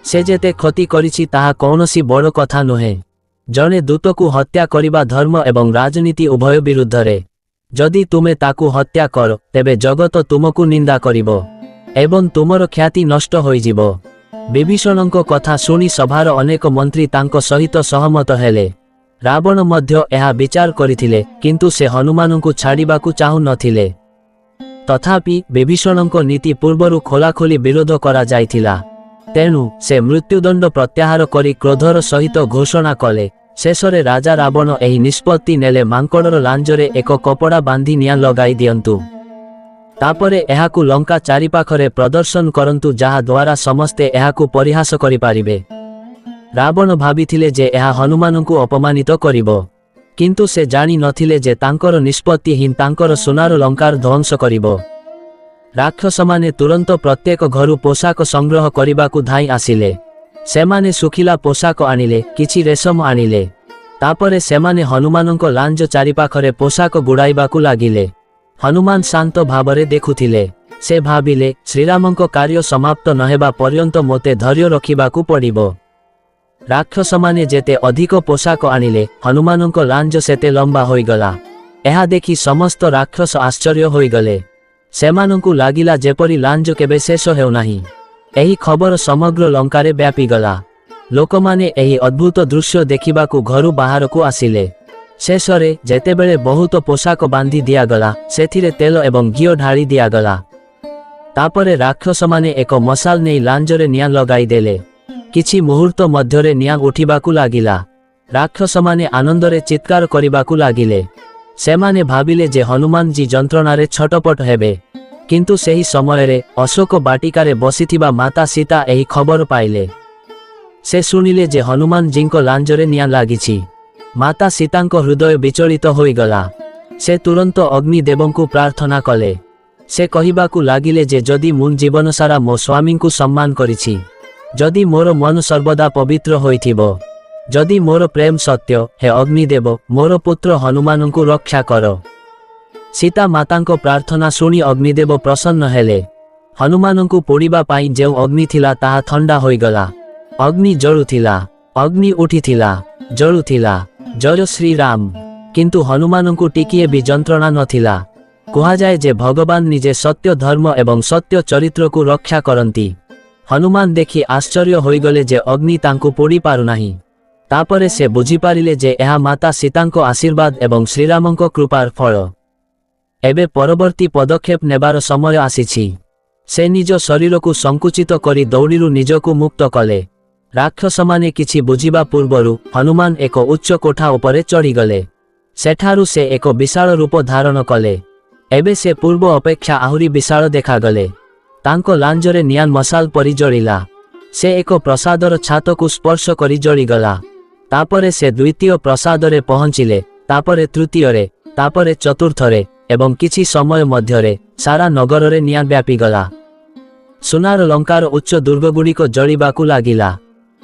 ସେ ଯେତେ କ୍ଷତି କରିଛି ତାହା କୌଣସି ବଡ଼ କଥା ନୁହେଁ। ଜଣେ ଦୂତକୁ ହତ୍ୟା କରିବା ଧର୍ମ ଏବଂ ରାଜନୀତି ଉଭୟ ବିରୁଦ୍ଧରେ। ଯଦି ତୁମେ ତାକୁ ହତ୍ୟା କର, ତେବେ ଜଗତ ତୁମକୁ ନିନ୍ଦା କରିବ ଏବଂ ତୁମର ଖ୍ୟାତି ନଷ୍ଟ ହୋଇଯିବ। ବିଭୀଷଣଙ୍କ କଥା ଶୁଣି ସଭାର ଅନେକ ମନ୍ତ୍ରୀ ତାଙ୍କ ସହିତ ସହମତ ହେଲେ। ରାବଣ ମଧ୍ୟ ଏହା ବିଚାର କରିଥିଲେ, କିନ୍ତୁ ସେ ହନୁମାନଙ୍କୁ ଛାଡ଼ିବାକୁ ଚାହୁଁ ନଥିଲେ। ତଥାପି ବିଭୀଷଣଙ୍କ ନୀତି ପୂର୍ବରୁ ଖୋଲାଖୋଲି ବିରୋଧ କରାଯାଇଥିଲା। ତେଣୁ ସେ ମୃତ୍ୟୁଦଣ୍ଡ ପ୍ରତ୍ୟାହାର କରି କ୍ରୋଧର ସହିତ ଘୋଷଣା କଲେ। ଶେଷରେ ରାଜା ରାବଣ ଏହି ନିଷ୍ପତ୍ତି ନେଲେ, ମାଙ୍କଡ଼ର ଲାଞ୍ଜରେ ଏକ କପଡ଼ା ବାନ୍ଧି ନିଆଁ ଲଗାଇ ଦିଅନ୍ତୁ। ତାପରେ ଏହାକୁ ଲଙ୍କା ଚାରିପାଖରେ ପ୍ରଦର୍ଶନ କରନ୍ତୁ, ଯାହା ଦ୍ୱାରା ସମସ୍ତେ ଏହାକୁ ପରିହାସ କରିପାରିବେ। ରାବଣ ଭାବିଥିଲେ ଯେ ଏହା ହନୁମାନଙ୍କୁ ଅପମାନିତ କରିବ, କିନ୍ତୁ ସେ ଜାଣି ନଥିଲେ ଯେ ତାଙ୍କର ନିଷ୍ପତ୍ତି ହିଁ ତାଙ୍କର ସୁନାର ଲଙ୍କାର ଧ୍ୱଂସ କରିବ। ରାକ୍ଷସମାନେ ତୁରନ୍ତ ପ୍ରତ୍ୟେକ ଘରୁ ପୋଷାକ ସଂଗ୍ରହ କରିବାକୁ ଧାଇଁ ଆସିଲେ। ସେମାନେ ଶୁଖିଲା ପୋଷାକ ଆଣିଲେ, କିଛି ରେଶମ ଆଣିଲେ। ତାପରେ ସେମାନେ ହନୁମାନଙ୍କ ଲାଞ୍ଜ ଚାରିପାଖରେ ପୋଷାକ ଗୁଡ଼ାଇବାକୁ ଲାଗିଲେ। ହନୁମାନ ଶାନ୍ତ ଭାବରେ ଦେଖୁଥିଲେ। ସେ ଭାବିଲେ, ଶ୍ରୀରାମଙ୍କ କାର୍ଯ୍ୟ ସମାପ୍ତ ନହେବା ପର୍ଯ୍ୟନ୍ତ ମୋତେ ଧୈର୍ଯ୍ୟ ରଖିବାକୁ ପଡ଼ିବ। ରାକ୍ଷସମାନେ ଯେତେ ଅଧିକ ପୋଷାକ ଆଣିଲେ, ହନୁମାନଙ୍କ ଲାଞ୍ଜ ସେତେ ଲମ୍ବା ହୋଇଗଲା। ଏହା ଦେଖି ସମସ୍ତ ରାକ୍ଷସ ଆଶ୍ଚର୍ଯ୍ୟ ହୋଇଗଲେ। ସେମାନଙ୍କୁ ଲାଗିଲା ଯେପରି ଲାଞ୍ଜ କେବେ ଶେଷ ହେଉନାହିଁ। ଏହି ଖବର ସମଗ୍ର ଲଙ୍କାରେ ବ୍ୟାପିଗଲା। ଲୋକମାନେ ଏହି ଅଦ୍ଭୁତ ଦୃଶ୍ୟ ଦେଖିବାକୁ ଘରୁ ବାହାରକୁ ଆସିଲେ। ଶେଷରେ ଯେତେବେଳେ ବହୁତ ପୋଷାକ ବାନ୍ଧି ଦିଆଗଲା, ସେଥିରେ ତେଲ ଏବଂ ଘିଅ ଢାଳି ଦିଆଗଲା। ତାପରେ ରାକ୍ଷସମାନେ ଏକ ମଶାଲ ନେଇ ଲାଞ୍ଜରେ ନିଆଁ ଲଗାଇଦେଲେ। କିଛି ମୁହୂର୍ତ୍ତ ମଧ୍ୟରେ ନିଆଁ ଉଠିବାକୁ ଲାଗିଲା। ରାକ୍ଷସମାନେ ଆନନ୍ଦରେ ଚିତ୍କାର କରିବାକୁ ଲାଗିଲେ। ସେମାନେ ଭାବିଲେ ଯେ ହନୁମାନଜୀ ଯନ୍ତ୍ରଣାରେ ଛଟପଟ ହେବେ। କିନ୍ତୁ ସେହି ସମୟରେ ଅଶୋକ ବାଟିକାରେ ବସିଥିବା ମାତା ସୀତା ଏହି ଖବର ପାଇଲେ। ସେ ଶୁଣିଲେ ଯେ ହନୁମାନଜୀଙ୍କ ଲାଞ୍ଜରେ ନିଆଁ ଲାଗିଛି। ମାତା ସୀତାଙ୍କ ହୃଦୟ ବିଚଳିତ ହୋଇଗଲା। ସେ ତୁରନ୍ତ ଅଗ୍ନିଦେବଙ୍କୁ ପ୍ରାର୍ଥନା କଲେ। ସେ କହିବାକୁ ଲାଗିଲେ ଯେ ଯଦି ମୁଁ ଜୀବନସାରା ମୋ ସ୍ୱାମୀଙ୍କୁ ସମ୍ମାନ କରିଛି, ଯଦି ମୋର ମନ ସର୍ବଦା ପବିତ୍ର ହୋଇଥିବ, ଯଦି ମୋର ପ୍ରେମ ସତ୍ୟ, ହେ ଅଗ୍ନିଦେବ, ମୋର ପୁତ୍ର ହନୁମାନଙ୍କୁ ରକ୍ଷା କର। ସୀତା ମାତାଙ୍କ ପ୍ରାର୍ଥନା ଶୁଣି ଅଗ୍ନିଦେବ ପ୍ରସନ୍ନ ହେଲେ। ହନୁମାନଙ୍କୁ ପୋଡ଼ିବା ପାଇଁ ଯେଉଁ ଅଗ୍ନି ଥିଲା ତାହା ଥଣ୍ଡା ହୋଇଗଲା। ଅଗ୍ନି ଜଳୁଥିଲା, ଅଗ୍ନି ଉଠିଥିଲା, ଜଳୁଥିଲା। ଜୟ ଶ୍ରୀରାମ। କିନ୍ତୁ ହନୁମାନଙ୍କୁ ଟିକିଏ ବି ଯନ୍ତ୍ରଣା ନଥିଲା। କୁହାଯାଏ ଯେ ଭଗବାନ ନିଜେ ସତ୍ୟ ଧର୍ମ ଏବଂ ସତ୍ୟ ଚରିତ୍ରକୁ ରକ୍ଷା କରନ୍ତି। ହନୁମାନ ଦେଖି ଆଶ୍ଚର୍ଯ୍ୟ ହୋଇଗଲେ ଯେ ଅଗ୍ନି ତାଙ୍କୁ ପୋଡ଼ି ପାରୁନାହିଁ। ତାପରେ ସେ ବୁଝିପାରିଲେ ଯେ ଏହା ମାତା ସୀତାଙ୍କ ଆଶୀର୍ବାଦ ଏବଂ ଶ୍ରୀରାମଙ୍କ କୃପାର ଫଳ। ଏବେ ପରବର୍ତ୍ତୀ ପଦକ୍ଷେପ ନେବାର ସମୟ ଆସିଛି। ସେ ନିଜ ଶରୀରକୁ ସଂକୁଚିତ କରି ଦୌଡ଼ିରୁ ନିଜକୁ ମୁକ୍ତ କଲେ। ରାକ୍ଷସମାନେ କିଛି ବୁଝିବା ପୂର୍ବରୁ ହନୁମାନ ଏକ ଉଚ୍ଚ କୋଠା ଉପରେ ଚଢ଼ିଗଲେ। ସେଠାରୁ ସେ ଏକ ବିଶାଳ ରୂପ ଧାରଣ କଲେ। ଏବେ ସେ ପୂର୍ବ ଅପେକ୍ଷା ଆହୁରି ବିଶାଳ ଦେଖାଗଲେ। ତାଙ୍କ ଲାଞ୍ଜରେ ନିଆଁ ମଶାଲ ପରି ଜଳିଲା। ସେ ଏକ ପ୍ରସାଦର ଛାତକୁ ସ୍ପର୍ଶ କରି ଜଳିଗଲା। ତାପରେ ସେ ଦ୍ୱିତୀୟ ପ୍ରସାଦରେ ପହଞ୍ଚିଲେ, ତାପରେ ତୃତୀୟରେ, ତାପରେ ଚତୁର୍ଥରେ, ଏବଂ କିଛି ସମୟ ମଧ୍ୟରେ ସାରା ନଗରରେ ନିଆଁ ବ୍ୟାପିଗଲା। ସୁନାର ଲଙ୍କାର ଉଚ୍ଚ ଦୁର୍ଗଗୁଡ଼ିକ ଜଳିବାକୁ ଲାଗିଲା।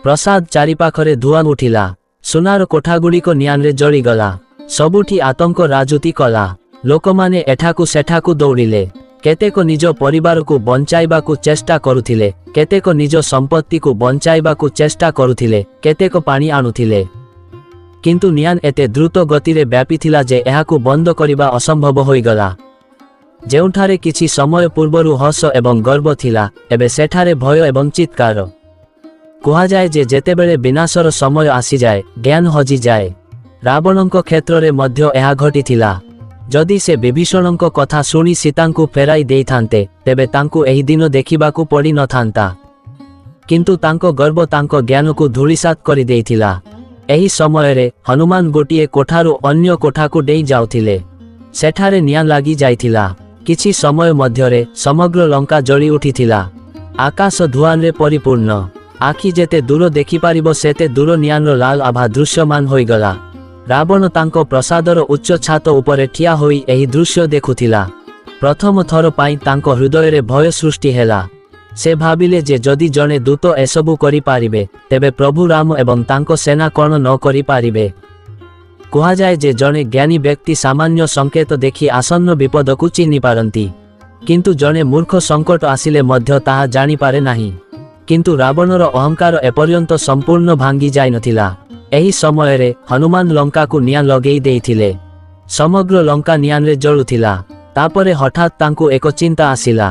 ପ୍ରସାଦ ଚାରିପାଖରେ ଧୂଆଁ ଉଠିଲା। ସୁନାର କୋଠାଗୁଡ଼ିକ ନିଆଁରେ ଜଳିଗଲା। ସବୁଠି ଆତଙ୍କ ରାଜୁତି କଲା। ଲୋକମାନେ ଏଠାକୁ ସେଠାକୁ ଦୌଡ଼ିଲେ। କେତେକ ନିଜ ପରିବାରକୁ ବଞ୍ଚାଇବାକୁ ଚେଷ୍ଟା କରୁଥିଲେ, କେତେକ ନିଜ ସମ୍ପତ୍ତିକୁ ବଞ୍ଚାଇବାକୁ ଚେଷ୍ଟା କରୁଥିଲେ, କେତେକ ପାଣି ଆଣୁଥିଲେ। କିନ୍ତୁ ନିଆଁ ଏତେ ଦ୍ରୁତ ଗତିରେ ବ୍ୟାପିଥିଲା ଯେ ଏହାକୁ ବନ୍ଦ କରିବା ଅସମ୍ଭବ ହୋଇଗଲା। ଯେଉଁଠାରେ କିଛି ସମୟ ପୂର୍ବରୁ ହସ ଏବଂ ଗର୍ବ ଥିଲା, ଏବେ ସେଠାରେ ଭୟ ଏବଂ ଚିତ୍କାର। କୁହାଯାଏ ଯେ ଯେତେବେଳେ ବିନାଶର ସମୟ ଆସିଯାଏ, ଜ୍ଞାନ ହଜିଯାଏ। ରାବଣଙ୍କ କ୍ଷେତ୍ରରେ ମଧ୍ୟ ଏହା ଘଟିଥିଲା। ଯଦି ସେ ବିଭୀଷଣଙ୍କ କଥା ଶୁଣି ସୀତାଙ୍କୁ ଫେରାଇ ଦେଇଥାନ୍ତେ, ତେବେ ତାଙ୍କୁ ଏହି ଦିନ ଦେଖିବାକୁ ପଡ଼ିନଥାନ୍ତା। କିନ୍ତୁ ତାଙ୍କ ଗର୍ବ ତାଙ୍କ ଜ୍ଞାନକୁ ଧୂଳିସାତ୍ କରିଦେଇଥିଲା। ଏହି ସମୟରେ ହନୁମାନ ଗୋଟିଏ କୋଠାରୁ ଅନ୍ୟ କୋଠାକୁ ଡେଇଁ ଯାଉଥିଲେ। ସେଠାରେ ନିଆଁ ଲାଗି ଯାଇଥିଲା। କିଛି ସମୟ ମଧ୍ୟରେ ସମଗ୍ର ଲଙ୍କା ଜଳି ଉଠିଥିଲା। ଆକାଶ ଧୂଆଁରେ ପରିପୂର୍ଣ୍ଣ। ଆଖି ଯେତେ ଦୂର ଦେଖିପାରିବ ସେତେ ଦୂର ନିଆଁର ଲାଲ ଆଭା ଦୃଶ୍ୟମାନ ହୋଇଗଲା। ରାବଣ ତାଙ୍କ ପ୍ରସାଦର ଉଚ୍ଚ ଛାତ ଉପରେ ଠିଆ ହୋଇ ଏହି ଦୃଶ୍ୟ ଦେଖୁଥିଲା। ପ୍ରଥମ ଥର ପାଇଁ ତାଙ୍କ ହୃଦୟରେ ଭୟ ସୃଷ୍ଟି ହେଲା। ସେ ଭାବିଲେ ଯେ ଯଦି ଜଣେ ଦୂତ ଏସବୁ କରିପାରିବେ, ତେବେ ପ୍ରଭୁ ରାମ ଏବଂ ତାଙ୍କ ସେନା କ'ଣ ନ କରିପାରିବେ। କୁହାଯାଏ ଯେ ଜଣେ ଜ୍ଞାନୀ ବ୍ୟକ୍ତି ସାମାନ୍ୟ ସଂକେତ ଦେଖି ଆସନ୍ନ ବିପଦକୁ ଚିହ୍ନିପାରନ୍ତି। କିନ୍ତୁ ଜଣେ ମୂର୍ଖ ସଙ୍କଟ ଆସିଲେ ମଧ୍ୟ ତାହା ଜାଣିପାରେ ନାହିଁ। କିନ୍ତୁ ରାବଣର ଅହଙ୍କାର ଏପର୍ଯ୍ୟନ୍ତ ସମ୍ପୂର୍ଣ୍ଣ ଭାଙ୍ଗି ଯାଇନଥିଲା। ଏହି ସମୟରେ ହନୁମାନ ଲଙ୍କାକୁ ନିଆଁ ଲଗେଇ ଦେଇଥିଲେ। ସମଗ୍ର ଲଙ୍କା ନିଆଁରେ ଜଳୁଥିଲା। ତାପରେ ହଠାତ୍ ତାଙ୍କୁ ଏକ ଚିନ୍ତା ଆସିଲା।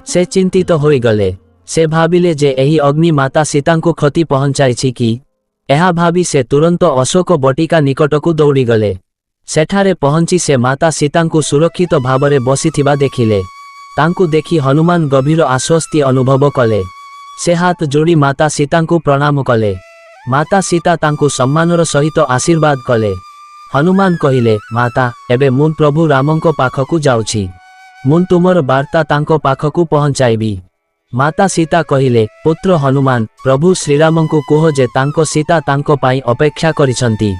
ସେ ଚିନ୍ତିତ ହୋଇଗଲେ। ସେ ଭାବିଲେ ଯେ ଏହି ଅଗ୍ନି ମାତା ସୀତାଙ୍କୁ କ୍ଷତି ପହଞ୍ଚାଇଛି କି? ଏହା ଭାବି ସେ ତୁରନ୍ତ ଅଶୋକ ବଟିକା ନିକଟକୁ ଦୌଡ଼ିଗଲେ। ସେଠାରେ ପହଞ୍ଚି ସେ ମାତା ସୀତାଙ୍କୁ ସୁରକ୍ଷିତ ଭାବରେ ବସିଥିବା ଦେଖିଲେ। ତାଙ୍କୁ ଦେଖି ହନୁମାନ ଗଭୀର ଆଶ୍ୱସ୍ତି ଅନୁଭବ କଲେ। ସେ ହାତ ଯୋଡ଼ି ମାତା ସୀତାଙ୍କୁ ପ୍ରଣାମ କଲେ। ମାତା ସୀତା ତାଙ୍କୁ ସମ୍ମାନର ସହିତ ଆଶୀର୍ବାଦ କଲେ। ହନୁମାନ କହିଲେ, ମାତା, ଏବେ ମୁଁ ପ୍ରଭୁ ରାମଙ୍କ ପାଖକୁ ଯାଉଛି। ମୁଁ ତୁମର ବାର୍ତ୍ତା ତାଙ୍କ ପାଖକୁ ପହଞ୍ଚାଇବି। ମାତା ସୀତା କହିଲେ, ପୁତ୍ର ହନୁମାନ, ପ୍ରଭୁ ଶ୍ରୀରାମଙ୍କୁ କୁହ ଯେ ତାଙ୍କ ସୀତା ତାଙ୍କ ପାଇଁ ଅପେକ୍ଷା କରିଛନ୍ତି।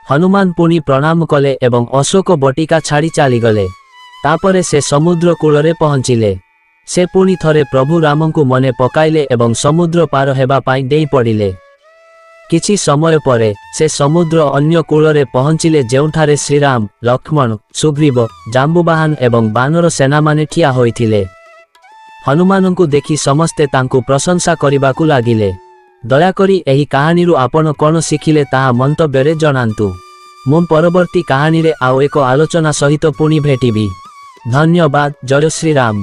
ହନୁମାନ ପୁଣି ପ୍ରଣାମ କଲେ ଏବଂ ଅଶୋକ ବଟିକା ଛାଡ଼ି ଚାଲିଗଲେ। ତାପରେ ସେ ସମୁଦ୍ର କୂଳରେ ପହଞ୍ଚିଲେ। ସେ ପୁଣି ଥରେ ପ୍ରଭୁ ରାମଙ୍କୁ ମନେ ପକାଇଲେ ଏବଂ ସମୁଦ୍ର ପାର ହେବା ପାଇଁ ଡେଇଁ ପଡ଼ିଲେ। କିଛି ସମୟ ପରେ ସେ ସମୁଦ୍ର ଅନ୍ୟ କୂଳରେ ପହଞ୍ଚିଲେ, ଯେଉଁଠାରେ ଶ୍ରୀରାମ, ଲକ୍ଷ୍ମଣ, ସୁଗ୍ରୀବ, ଜାମ୍ବୁବାହନ ଏବଂ ବାନର ସେନାମାନେ ଠିଆ ହୋଇଥିଲେ। ହନୁମାନଙ୍କୁ ଦେଖି ସମସ୍ତେ ତାଙ୍କୁ ପ୍ରଶଂସା କରିବାକୁ ଲାଗିଲେ। ଦୟାକରି ଏହି କାହାଣୀରୁ ଆପଣ କ'ଣ ଶିଖିଲେ ତାହା ମନ୍ତବ୍ୟରେ ଜଣାନ୍ତୁ। ମୁଁ ପରବର୍ତ୍ତୀ କାହାଣୀରେ ଆଉ ଏକ ଆଲୋଚନା ସହିତ ପୁଣି ଭେଟିବି। ଧନ୍ୟବାଦ। ଜୟ ଶ୍ରୀରାମ।